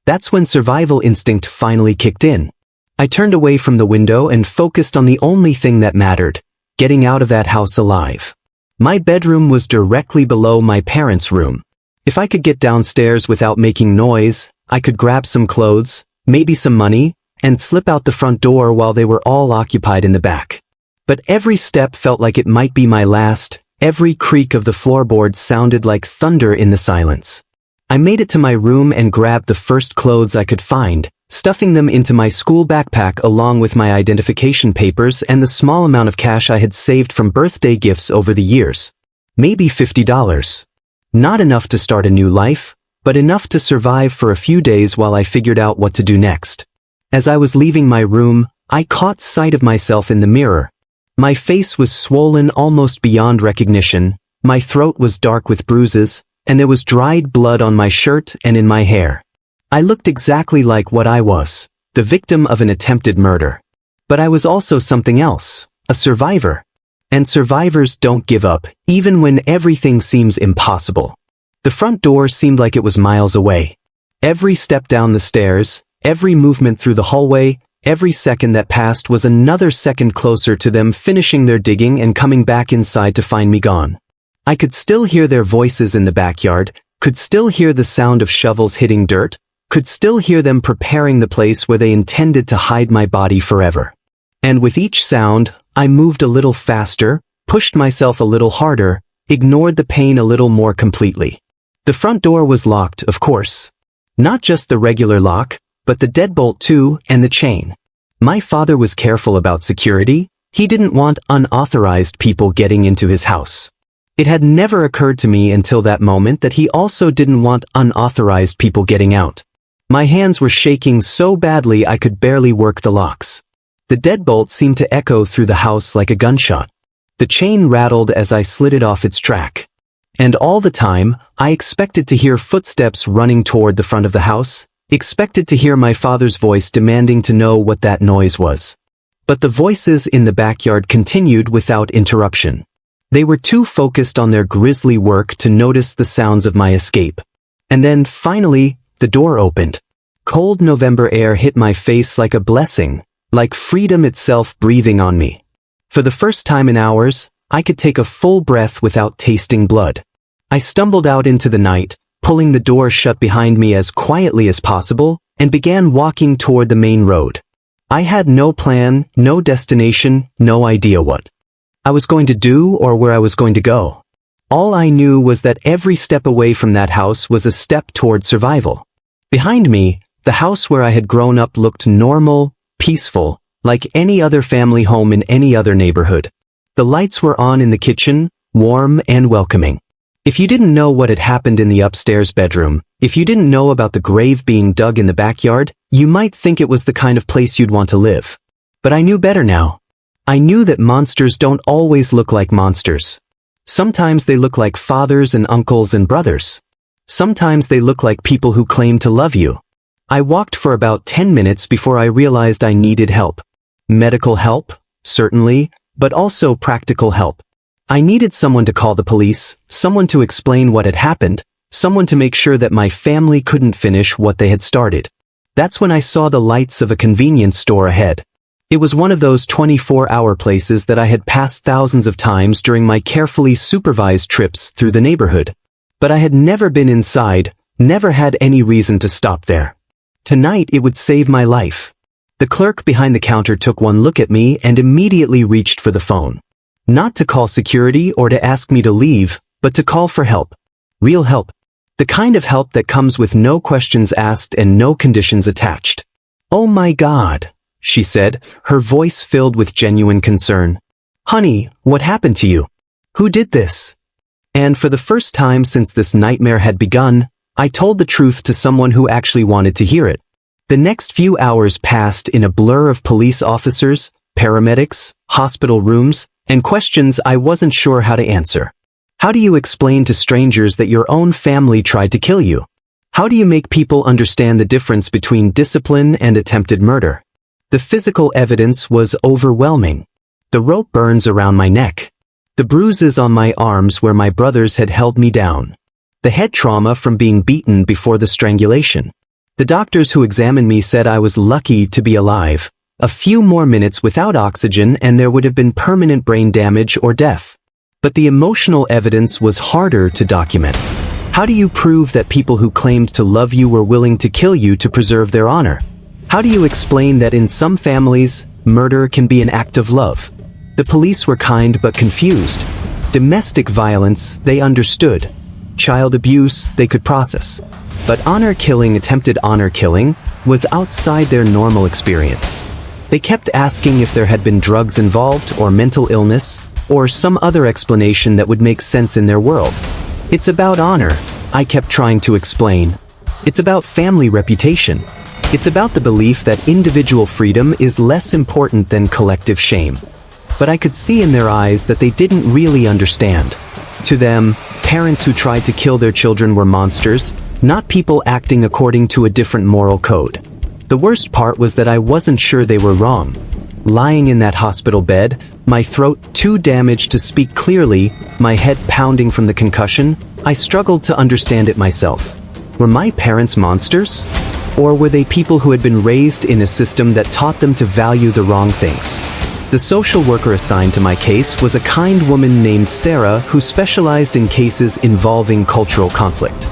That's when survival instinct finally kicked in. I turned away from the window and focused on the only thing that mattered, getting out of that house alive. My bedroom was directly below my parents' room. If I could get downstairs without making noise, I could grab some clothes, maybe some money, and slip out the front door while they were all occupied in the back. But every step felt like it might be my last. Every creak of the floorboards sounded like thunder in the silence. I made it to my room and grabbed the first clothes I could find, stuffing them into my school backpack along with my identification papers and the small amount of cash I had saved from birthday gifts over the years. Maybe $50. Not enough to start a new life, but enough to survive for a few days while I figured out what to do next. As I was leaving my room, I caught sight of myself in the mirror. My face was swollen almost beyond recognition, my throat was dark with bruises, and there was dried blood on my shirt and in my hair. I looked exactly like what I was, the victim of an attempted murder. But I was also something else, a survivor. And survivors don't give up, even when everything seems impossible. The front door seemed like it was miles away. Every step down the stairs, every movement through the hallway, every second that passed was another second closer to them finishing their digging and coming back inside to find me gone. I could still hear their voices in the backyard, could still hear the sound of shovels hitting dirt, could still hear them preparing the place where they intended to hide my body forever. And with each sound, I moved a little faster, pushed myself a little harder, ignored the pain a little more completely. The front door was locked, of course. Not just the regular lock, but the deadbolt too, and the chain. My father was careful about security. He didn't want unauthorized people getting into his house. It had never occurred to me until that moment that he also didn't want unauthorized people getting out. My hands were shaking so badly I could barely work the locks. The deadbolt seemed to echo through the house like a gunshot. The chain rattled as I slid it off its track. And all the time, I expected to hear footsteps running toward the front of the house, expected to hear my father's voice demanding to know what that noise was. But the voices in the backyard continued without interruption. They were too focused on their grisly work to notice the sounds of my escape. And then, finally, the door opened. Cold November air hit my face like a blessing, like freedom itself breathing on me. For the first time in hours, I could take a full breath without tasting blood. I stumbled out into the night, pulling the door shut behind me as quietly as possible, and began walking toward the main road. I had no plan, no destination, no idea what I was going to do or where I was going to go. All I knew was that every step away from that house was a step toward survival. Behind me, the house where I had grown up looked normal, peaceful, like any other family home in any other neighborhood. The lights were on in the kitchen, warm and welcoming. If you didn't know what had happened in the upstairs bedroom, if you didn't know about the grave being dug in the backyard, you might think it was the kind of place you'd want to live. But I knew better now. I knew that monsters don't always look like monsters. Sometimes they look like fathers and uncles and brothers. Sometimes they look like people who claim to love you. I walked for about 10 minutes before I realized I needed help. Medical help, certainly, but also practical help. I needed someone to call the police, someone to explain what had happened, someone to make sure that my family couldn't finish what they had started. That's when I saw the lights of a convenience store ahead. It was one of those 24-hour places that I had passed thousands of times during my carefully supervised trips through the neighborhood. But I had never been inside, never had any reason to stop there. Tonight it would save my life. The clerk behind the counter took one look at me and immediately reached for the phone. Not to call security or to ask me to leave, but to call for help. Real help. The kind of help that comes with no questions asked and no conditions attached. "Oh my God," she said, her voice filled with genuine concern. "Honey, what happened to you? Who did this?" And for the first time since this nightmare had begun, I told the truth to someone who actually wanted to hear it. The next few hours passed in a blur of police officers, paramedics, hospital rooms, and questions I wasn't sure how to answer. How do you explain to strangers that your own family tried to kill you? How do you make people understand the difference between discipline and attempted murder? The physical evidence was overwhelming. The rope burns around my neck. The bruises on my arms where my brothers had held me down. The head trauma from being beaten before the strangulation. The doctors who examined me said I was lucky to be alive. A few more minutes without oxygen and there would have been permanent brain damage or death. But the emotional evidence was harder to document. How do you prove that people who claimed to love you were willing to kill you to preserve their honor? How do you explain that in some families, murder can be an act of love? The police were kind but confused. Domestic violence, they understood. Child abuse, they could process. But honor killing, attempted honor killing, was outside their normal experience. They kept asking if there had been drugs involved, or mental illness, or some other explanation that would make sense in their world. It's about honor, I kept trying to explain. It's about family reputation. It's about the belief that individual freedom is less important than collective shame. But I could see in their eyes that they didn't really understand. To them, parents who tried to kill their children were monsters, not people acting according to a different moral code. The worst part was that I wasn't sure they were wrong. Lying in that hospital bed, my throat too damaged to speak clearly, my head pounding from the concussion, I struggled to understand it myself. Were my parents monsters? Or were they people who had been raised in a system that taught them to value the wrong things? The social worker assigned to my case was a kind woman named Sarah who specialized in cases involving cultural conflict.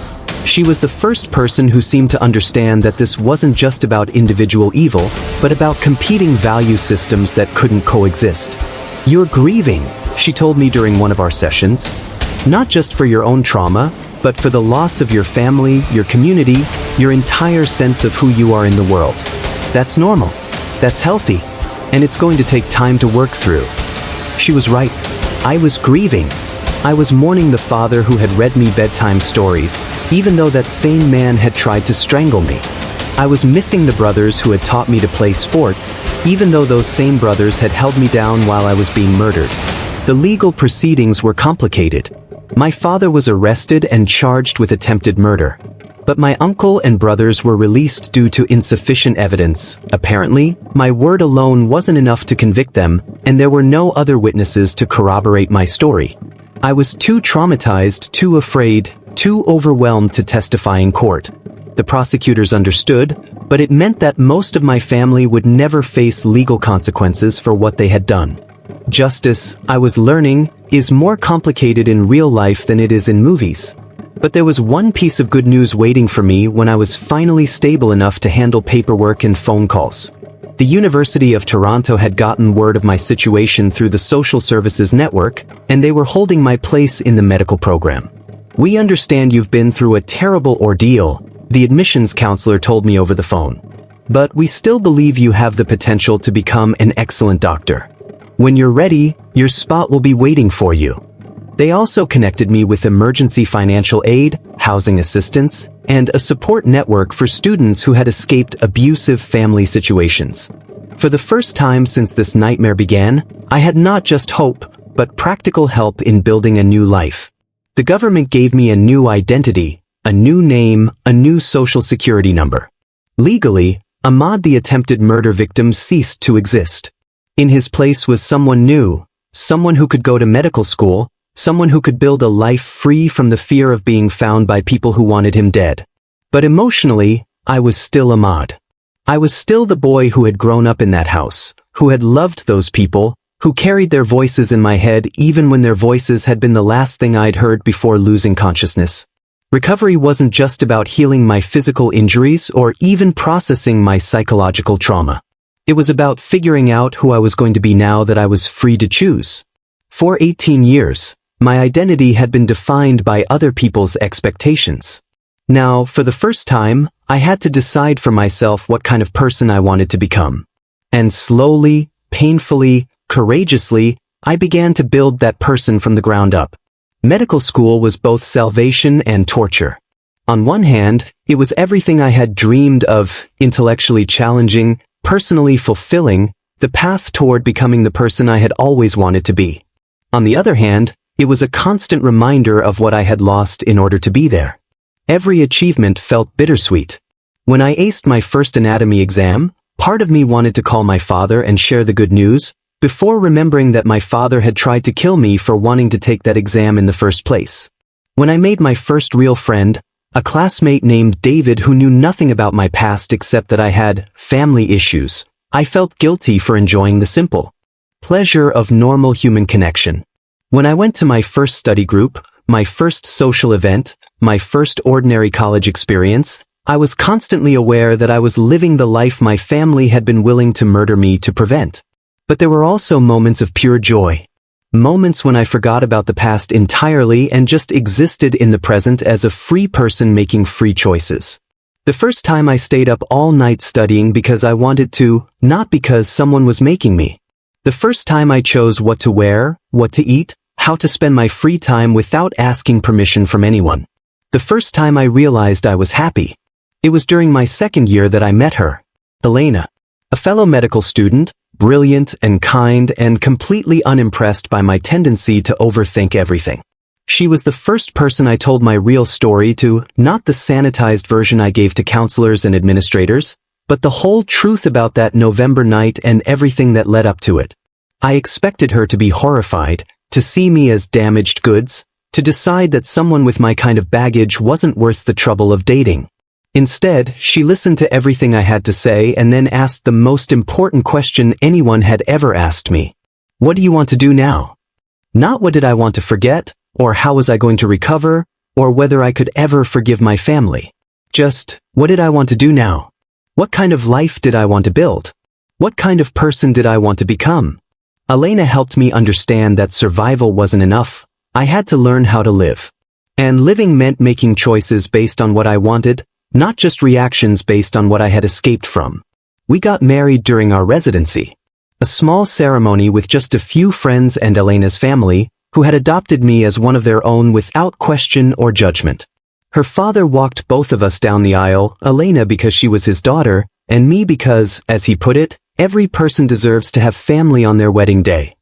She was the first person who seemed to understand that this wasn't just about individual evil, but about competing value systems that couldn't coexist. "You're grieving," she told me during one of our sessions. "Not just for your own trauma, but for the loss of your family, your community, your entire sense of who you are in the world. That's normal. That's healthy. And it's going to take time to work through." She was right. I was grieving. I was mourning the father who had read me bedtime stories, even though that same man had tried to strangle me. I was missing the brothers who had taught me to play sports, even though those same brothers had held me down while I was being murdered. The legal proceedings were complicated. My father was arrested and charged with attempted murder. But my uncle and brothers were released due to insufficient evidence. Apparently, my word alone wasn't enough to convict them, and there were no other witnesses to corroborate my story. I was too traumatized, too afraid, too overwhelmed to testify in court. The prosecutors understood, but it meant that most of my family would never face legal consequences for what they had done. Justice, I was learning, is more complicated in real life than it is in movies. But there was one piece of good news waiting for me when I was finally stable enough to handle paperwork and phone calls. The University of Toronto had gotten word of my situation through the social services network, and they were holding my place in the medical program. "We understand you've been through a terrible ordeal," the admissions counselor told me over the phone. "But we still believe you have the potential to become an excellent doctor. When you're ready, your spot will be waiting for you." They also connected me with emergency financial aid, housing assistance, and a support network for students who had escaped abusive family situations. For the first time since this nightmare began, I had not just hope, but practical help in building a new life. The government gave me a new identity, a new name, a new social security number. Legally, Ahmad, the attempted murder victim, ceased to exist. In his place was someone new, someone who could go to medical school, someone who could build a life free from the fear of being found by people who wanted him dead. But emotionally, I was still Ahmad. I was still the boy who had grown up in that house, who had loved those people, who carried their voices in my head even when their voices had been the last thing I'd heard before losing consciousness. Recovery wasn't just about healing my physical injuries or even processing my psychological trauma. It was about figuring out who I was going to be now that I was free to choose. For 18 years, my identity had been defined by other people's expectations. Now, for the first time, I had to decide for myself what kind of person I wanted to become. And slowly, painfully, courageously, I began to build that person from the ground up. Medical school was both salvation and torture. On one hand, it was everything I had dreamed of, intellectually challenging, personally fulfilling, the path toward becoming the person I had always wanted to be. On the other hand, it was a constant reminder of what I had lost in order to be there. Every achievement felt bittersweet. When I aced my first anatomy exam, part of me wanted to call my father and share the good news, before remembering that my father had tried to kill me for wanting to take that exam in the first place. When I made my first real friend, a classmate named David who knew nothing about my past except that I had family issues, I felt guilty for enjoying the simple pleasure of normal human connection. When I went to my first study group, my first social event, my first ordinary college experience, I was constantly aware that I was living the life my family had been willing to murder me to prevent. But there were also moments of pure joy. Moments when I forgot about the past entirely and just existed in the present as a free person making free choices. The first time I stayed up all night studying because I wanted to, not because someone was making me. The first time I chose what to wear, what to eat, how to spend my free time without asking permission from anyone. The first time I realized I was happy. It was during my second year that I met her, Elena, a fellow medical student, brilliant and kind and completely unimpressed by my tendency to overthink everything. She was the first person I told my real story to, not the sanitized version I gave to counselors and administrators, but the whole truth about that November night and everything that led up to it. I expected her to be horrified, to see me as damaged goods, to decide that someone with my kind of baggage wasn't worth the trouble of dating. Instead, she listened to everything I had to say and then asked the most important question anyone had ever asked me. What do you want to do now? Not what did I want to forget, or how was I going to recover, or whether I could ever forgive my family. Just, what did I want to do now? What kind of life did I want to build? What kind of person did I want to become? Elena helped me understand that survival wasn't enough. I had to learn how to live. And living meant making choices based on what I wanted, not just reactions based on what I had escaped from. We got married during our residency. A small ceremony with just a few friends and Elena's family, who had adopted me as one of their own without question or judgment. Her father walked both of us down the aisle, Elena because she was his daughter, and me because, as he put it, every person deserves to have family on their wedding day.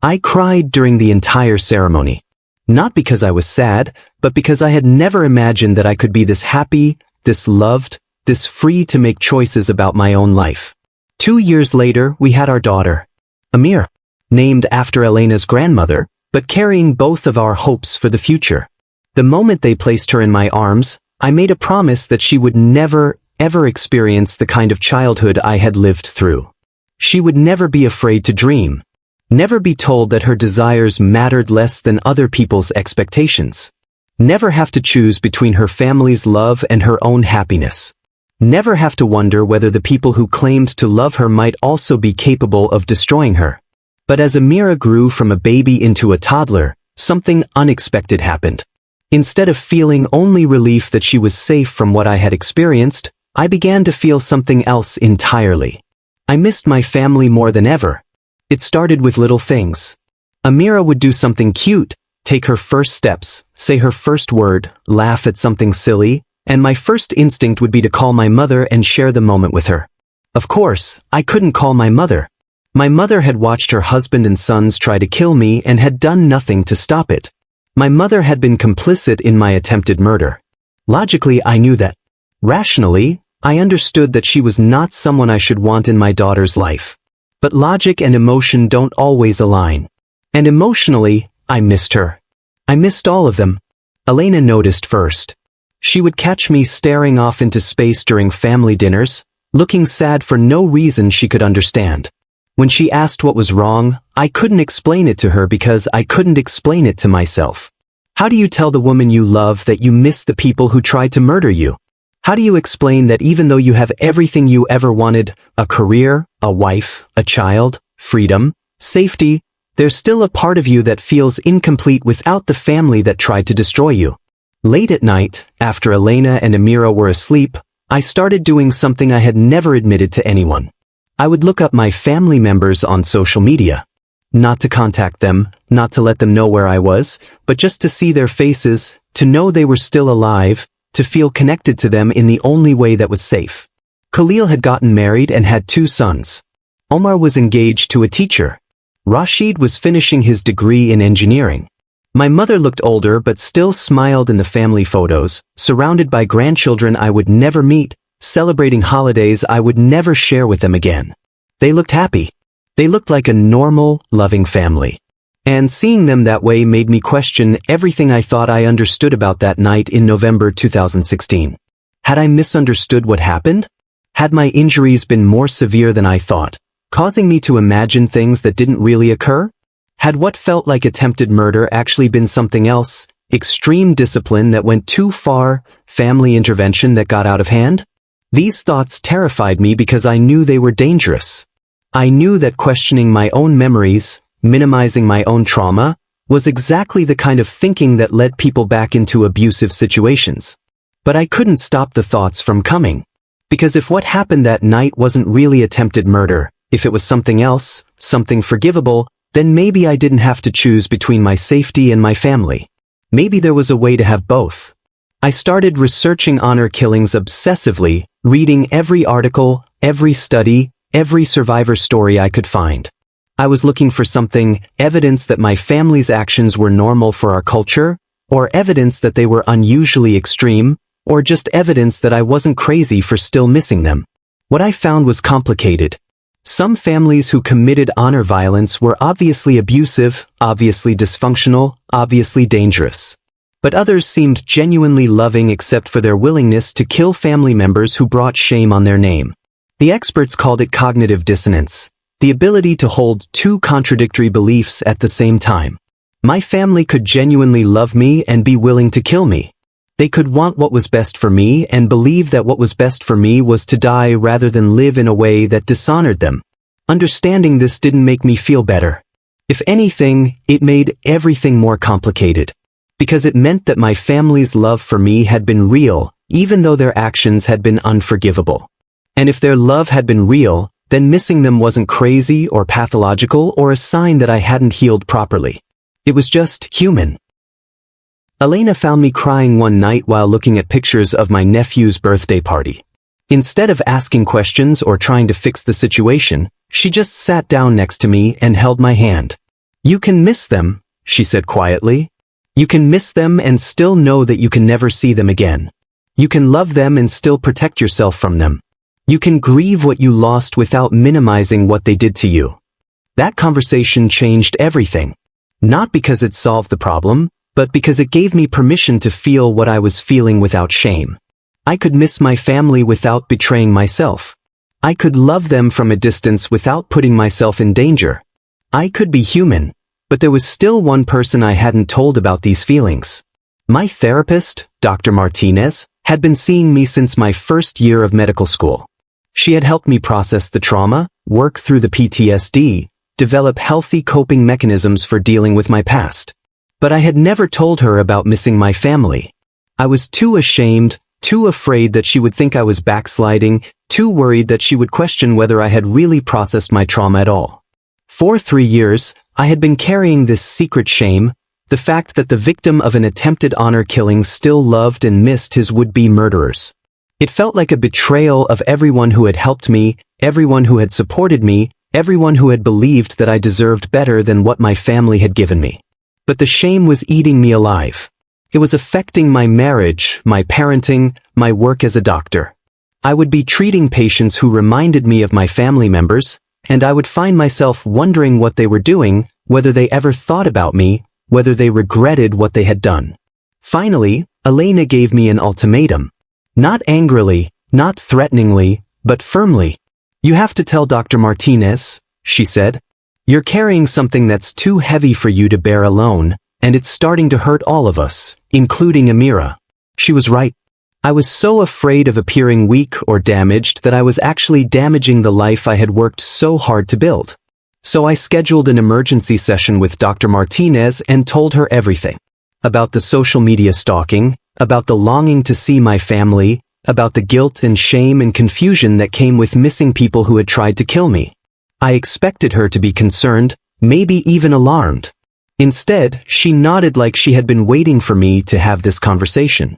I cried during the entire ceremony. Not because I was sad, but because I had never imagined that I could be this happy, this loved, this free to make choices about my own life. 2 years later, we had our daughter, Amira, named after Elena's grandmother, but carrying both of our hopes for the future. The moment they placed her in my arms, I made a promise that she would never, ever experience the kind of childhood I had lived through. She would never be afraid to dream, never be told that her desires mattered less than other people's expectations. Never have to choose between her family's love and her own happiness. Never have to wonder whether the people who claimed to love her might also be capable of destroying her. But as Amira grew from a baby into a toddler, something unexpected happened. Instead of feeling only relief that she was safe from what I had experienced, I began to feel something else entirely. I missed my family more than ever. It started with little things. Amira would do something cute, take her first steps, say her first word, laugh at something silly, and my first instinct would be to call my mother and share the moment with her. Of course, I couldn't call my mother. My mother had watched her husband and sons try to kill me and had done nothing to stop it. My mother had been complicit in my attempted murder. Logically, I knew that. Rationally, I understood that she was not someone I should want in my daughter's life. But logic and emotion don't always align. And emotionally, I missed her. I missed all of them. Elena noticed first. She would catch me staring off into space during family dinners, looking sad for no reason she could understand. When she asked what was wrong, I couldn't explain it to her because I couldn't explain it to myself. How do you tell the woman you love that you miss the people who tried to murder you? How do you explain that even though you have everything you ever wanted, a career, a wife, a child, freedom, safety, there's still a part of you that feels incomplete without the family that tried to destroy you? Late at night, after Elena and Amira were asleep, I started doing something I had never admitted to anyone. I would look up my family members on social media. Not to contact them, not to let them know where I was, but just to see their faces, to know they were still alive, to feel connected to them in the only way that was safe. Khalil had gotten married and had 2 sons. Omar was engaged to a teacher. Rashid was finishing his degree in engineering. My mother looked older but still smiled in the family photos, surrounded by grandchildren I would never meet, celebrating holidays I would never share with them again. They looked happy. They looked like a normal, loving family. And seeing them that way made me question everything I thought I understood about that night in November 2016. Had I misunderstood what happened? Had my injuries been more severe than I thought, causing me to imagine things that didn't really occur? Had what felt like attempted murder actually been something else, extreme discipline that went too far, family intervention that got out of hand? These thoughts terrified me because I knew they were dangerous. I knew that questioning my own memories, minimizing my own trauma, was exactly the kind of thinking that led people back into abusive situations. But I couldn't stop the thoughts from coming. Because if what happened that night wasn't really attempted murder, if it was something else, something forgivable, then maybe I didn't have to choose between my safety and my family. Maybe there was a way to have both. I started researching honor killings obsessively, reading every article, every study, every survivor story I could find. I was looking for something, evidence that my family's actions were normal for our culture, or evidence that they were unusually extreme, or just evidence that I wasn't crazy for still missing them. What I found was complicated. Some families who committed honor violence were obviously abusive, obviously dysfunctional, obviously dangerous. But others seemed genuinely loving except for their willingness to kill family members who brought shame on their name. The experts called it cognitive dissonance, the ability to hold 2 contradictory beliefs at the same time. My family could genuinely love me and be willing to kill me. They could want what was best for me and believe that what was best for me was to die rather than live in a way that dishonored them. Understanding this didn't make me feel better. If anything, it made everything more complicated. Because it meant that my family's love for me had been real, even though their actions had been unforgivable. And if their love had been real, then missing them wasn't crazy or pathological or a sign that I hadn't healed properly. It was just human. Elena found me crying one night while looking at pictures of my nephew's birthday party. Instead of asking questions or trying to fix the situation, she just sat down next to me and held my hand. "You can miss them," she said quietly. "You can miss them and still know that you can never see them again. You can love them and still protect yourself from them. You can grieve what you lost without minimizing what they did to you." That conversation changed everything. Not because it solved the problem, but because it gave me permission to feel what I was feeling without shame. I could miss my family without betraying myself. I could love them from a distance without putting myself in danger. I could be human, but there was still one person I hadn't told about these feelings. My therapist, Dr. Martinez, had been seeing me since my first year of medical school. She had helped me process the trauma, work through the PTSD, develop healthy coping mechanisms for dealing with my past. But I had never told her about missing my family. I was too ashamed, too afraid that she would think I was backsliding, too worried that she would question whether I had really processed my trauma at all. For 3 years, I had been carrying this secret shame, the fact that the victim of an attempted honor killing still loved and missed his would-be murderers. It felt like a betrayal of everyone who had helped me, everyone who had supported me, everyone who had believed that I deserved better than what my family had given me. But the shame was eating me alive. It was affecting my marriage, my parenting, my work as a doctor. I would be treating patients who reminded me of my family members, and I would find myself wondering what they were doing, whether they ever thought about me, whether they regretted what they had done. Finally, Elena gave me an ultimatum. Not angrily, not threateningly, but firmly. "You have to tell Dr. Martinez," she said. "You're carrying something that's too heavy for you to bear alone, and it's starting to hurt all of us, including Amira." She was right. I was so afraid of appearing weak or damaged that I was actually damaging the life I had worked so hard to build. So I scheduled an emergency session with Dr. Martinez and told her everything. About the social media stalking, about the longing to see my family, about the guilt and shame and confusion that came with missing people who had tried to kill me. I expected her to be concerned, maybe even alarmed. Instead, she nodded like she had been waiting for me to have this conversation.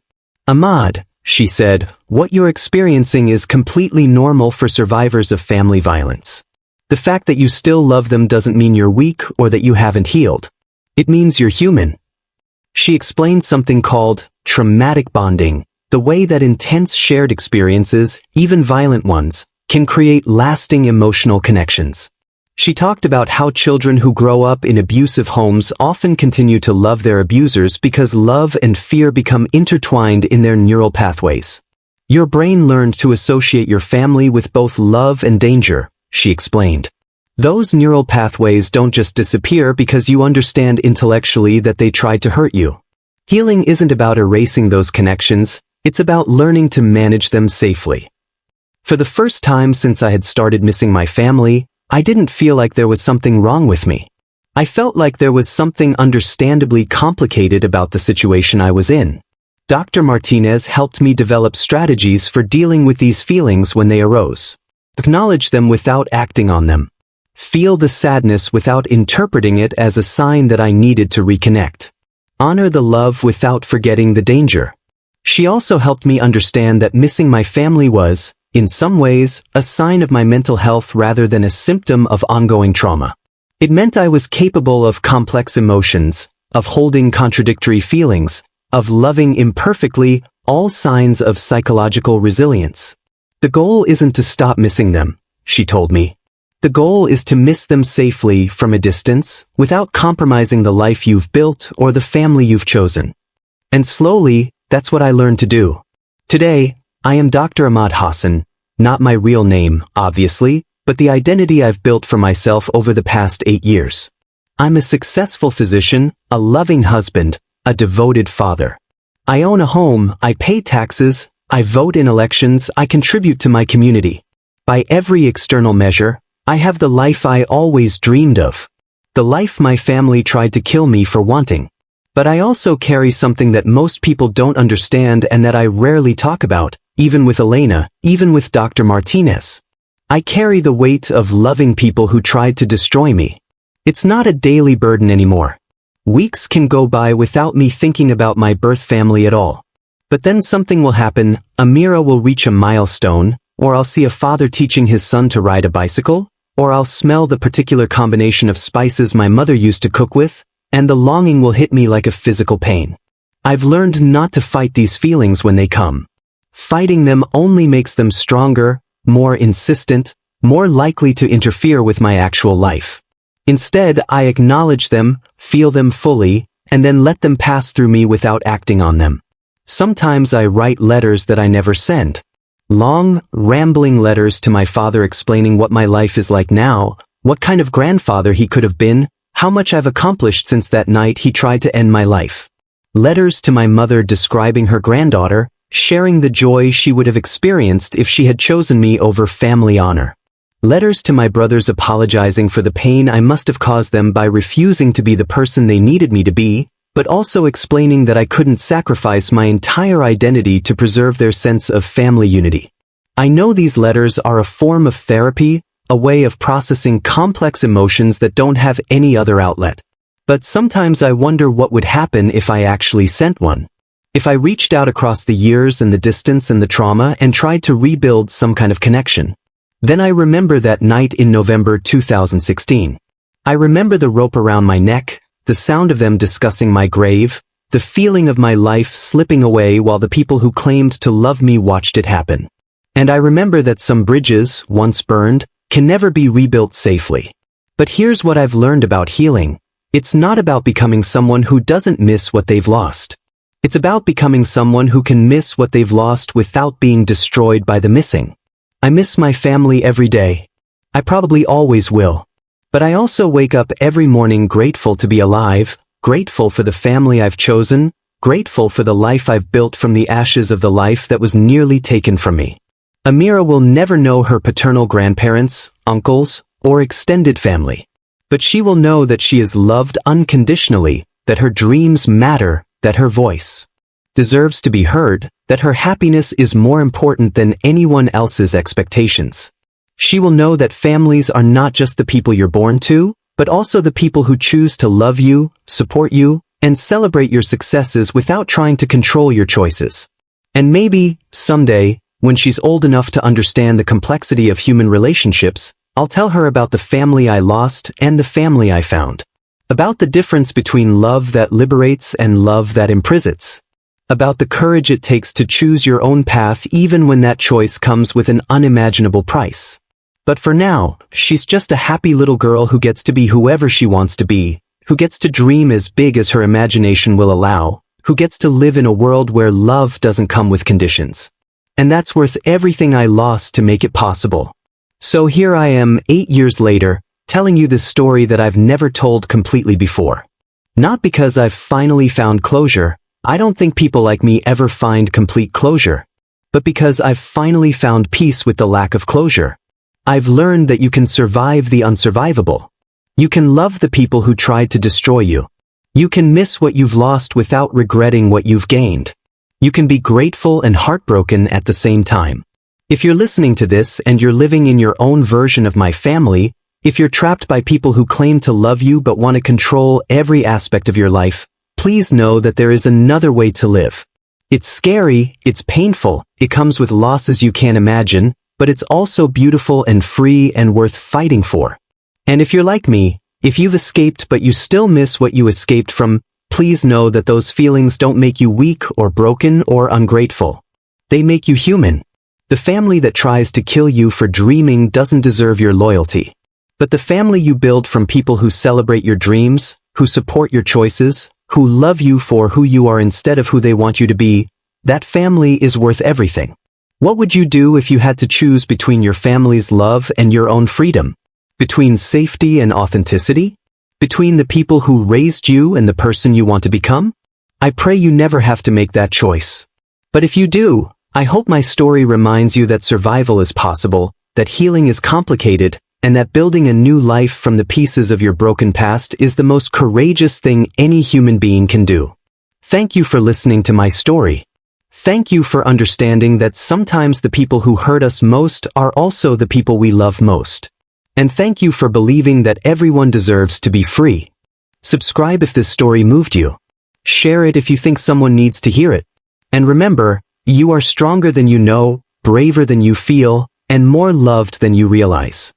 "Ahmad," She said, "What you're experiencing is completely normal for survivors of family violence. The fact that you still love them doesn't mean you're weak or that you haven't healed. It means you're human." She explained something called traumatic bonding, the way that intense shared experiences, even violent ones, can create lasting emotional connections. She talked about how children who grow up in abusive homes often continue to love their abusers because love and fear become intertwined in their neural pathways. "Your brain learned to associate your family with both love and danger," she explained. "Those neural pathways don't just disappear because you understand intellectually that they tried to hurt you. Healing isn't about erasing those connections, it's about learning to manage them safely." For the first time since I had started missing my family, I didn't feel like there was something wrong with me. I felt like there was something understandably complicated about the situation I was in. Dr. Martinez helped me develop strategies for dealing with these feelings when they arose. Acknowledge them without acting on them. Feel the sadness without interpreting it as a sign that I needed to reconnect. Honor the love without forgetting the danger. She also helped me understand that missing my family was, in some ways, a sign of my mental health rather than a symptom of ongoing trauma. It meant I was capable of complex emotions, of holding contradictory feelings, of loving imperfectly, all signs of psychological resilience. "The goal isn't to stop missing them," she told me. "The goal is to miss them safely from a distance, without compromising the life you've built or the family you've chosen." And slowly, that's what I learned to do. Today, I am Dr. Ahmad Hassan, not my real name, obviously, but the identity I've built for myself over the past 8 years. I'm a successful physician, a loving husband, a devoted father. I own a home, I pay taxes, I vote in elections, I contribute to my community. By every external measure, I have the life I always dreamed of. The life my family tried to kill me for wanting. But I also carry something that most people don't understand and that I rarely talk about, even with Elena, even with Dr. Martinez. I carry the weight of loving people who tried to destroy me. It's not a daily burden anymore. Weeks can go by without me thinking about my birth family at all. But then something will happen, Amira will reach a milestone, or I'll see a father teaching his son to ride a bicycle, or I'll smell the particular combination of spices my mother used to cook with, and the longing will hit me like a physical pain. I've learned not to fight these feelings when they come. Fighting them only makes them stronger, more insistent, more likely to interfere with my actual life. Instead, I acknowledge them, feel them fully, and then let them pass through me without acting on them. Sometimes I write letters that I never send. Long, rambling letters to my father explaining what my life is like now, what kind of grandfather he could have been, how much I've accomplished since that night he tried to end my life. Letters to my mother describing her granddaughter, sharing the joy she would have experienced if she had chosen me over family honor. Letters to my brothers apologizing for the pain I must have caused them by refusing to be the person they needed me to be, but also explaining that I couldn't sacrifice my entire identity to preserve their sense of family unity. I know these letters are a form of therapy, a way of processing complex emotions that don't have any other outlet. But sometimes I wonder what would happen if I actually sent one. If I reached out across the years and the distance and the trauma and tried to rebuild some kind of connection. Then I remember that night in November 2016. I remember the rope around my neck, the sound of them discussing my grave, the feeling of my life slipping away while the people who claimed to love me watched it happen. And I remember that some bridges, once burned, can never be rebuilt safely. But here's what I've learned about healing. It's not about becoming someone who doesn't miss what they've lost. It's about becoming someone who can miss what they've lost without being destroyed by the missing. I miss my family every day. I probably always will. But I also wake up every morning grateful to be alive, grateful for the family I've chosen, grateful for the life I've built from the ashes of the life that was nearly taken from me. Amira will never know her paternal grandparents, uncles, or extended family. But she will know that she is loved unconditionally, that her dreams matter, that her voice deserves to be heard, that her happiness is more important than anyone else's expectations. She will know that families are not just the people you're born to, but also the people who choose to love you, support you, and celebrate your successes without trying to control your choices. And maybe, someday, when she's old enough to understand the complexity of human relationships, I'll tell her about the family I lost and the family I found. About the difference between love that liberates and love that imprisons. About the courage it takes to choose your own path even when that choice comes with an unimaginable price. But for now, she's just a happy little girl who gets to be whoever she wants to be, who gets to dream as big as her imagination will allow, who gets to live in a world where love doesn't come with conditions. And that's worth everything I lost to make it possible. So here I am, 8 years later, telling you this story that I've never told completely before. Not because I've finally found closure, I don't think people like me ever find complete closure, but because I've finally found peace with the lack of closure. I've learned that you can survive the unsurvivable. You can love the people who tried to destroy you. You can miss what you've lost without regretting what you've gained. You can be grateful and heartbroken at the same time. If you're listening to this and you're living in your own version of my family, if you're trapped by people who claim to love you but want to control every aspect of your life, please know that there is another way to live. It's scary, it's painful, it comes with losses you can't imagine, but it's also beautiful and free and worth fighting for. And if you're like me, if you've escaped but you still miss what you escaped from, please know that those feelings don't make you weak or broken or ungrateful. They make you human. The family that tries to kill you for dreaming doesn't deserve your loyalty. But the family you build from people who celebrate your dreams, who support your choices, who love you for who you are instead of who they want you to be, that family is worth everything. What would you do if you had to choose between your family's love and your own freedom? Between safety and authenticity? Between the people who raised you and the person you want to become? I pray you never have to make that choice. But if you do, I hope my story reminds you that survival is possible, that healing is complicated, and that building a new life from the pieces of your broken past is the most courageous thing any human being can do. Thank you for listening to my story. Thank you for understanding that sometimes the people who hurt us most are also the people we love most. And thank you for believing that everyone deserves to be free. Subscribe if this story moved you. Share it if you think someone needs to hear it. And remember, you are stronger than you know, braver than you feel, and more loved than you realize.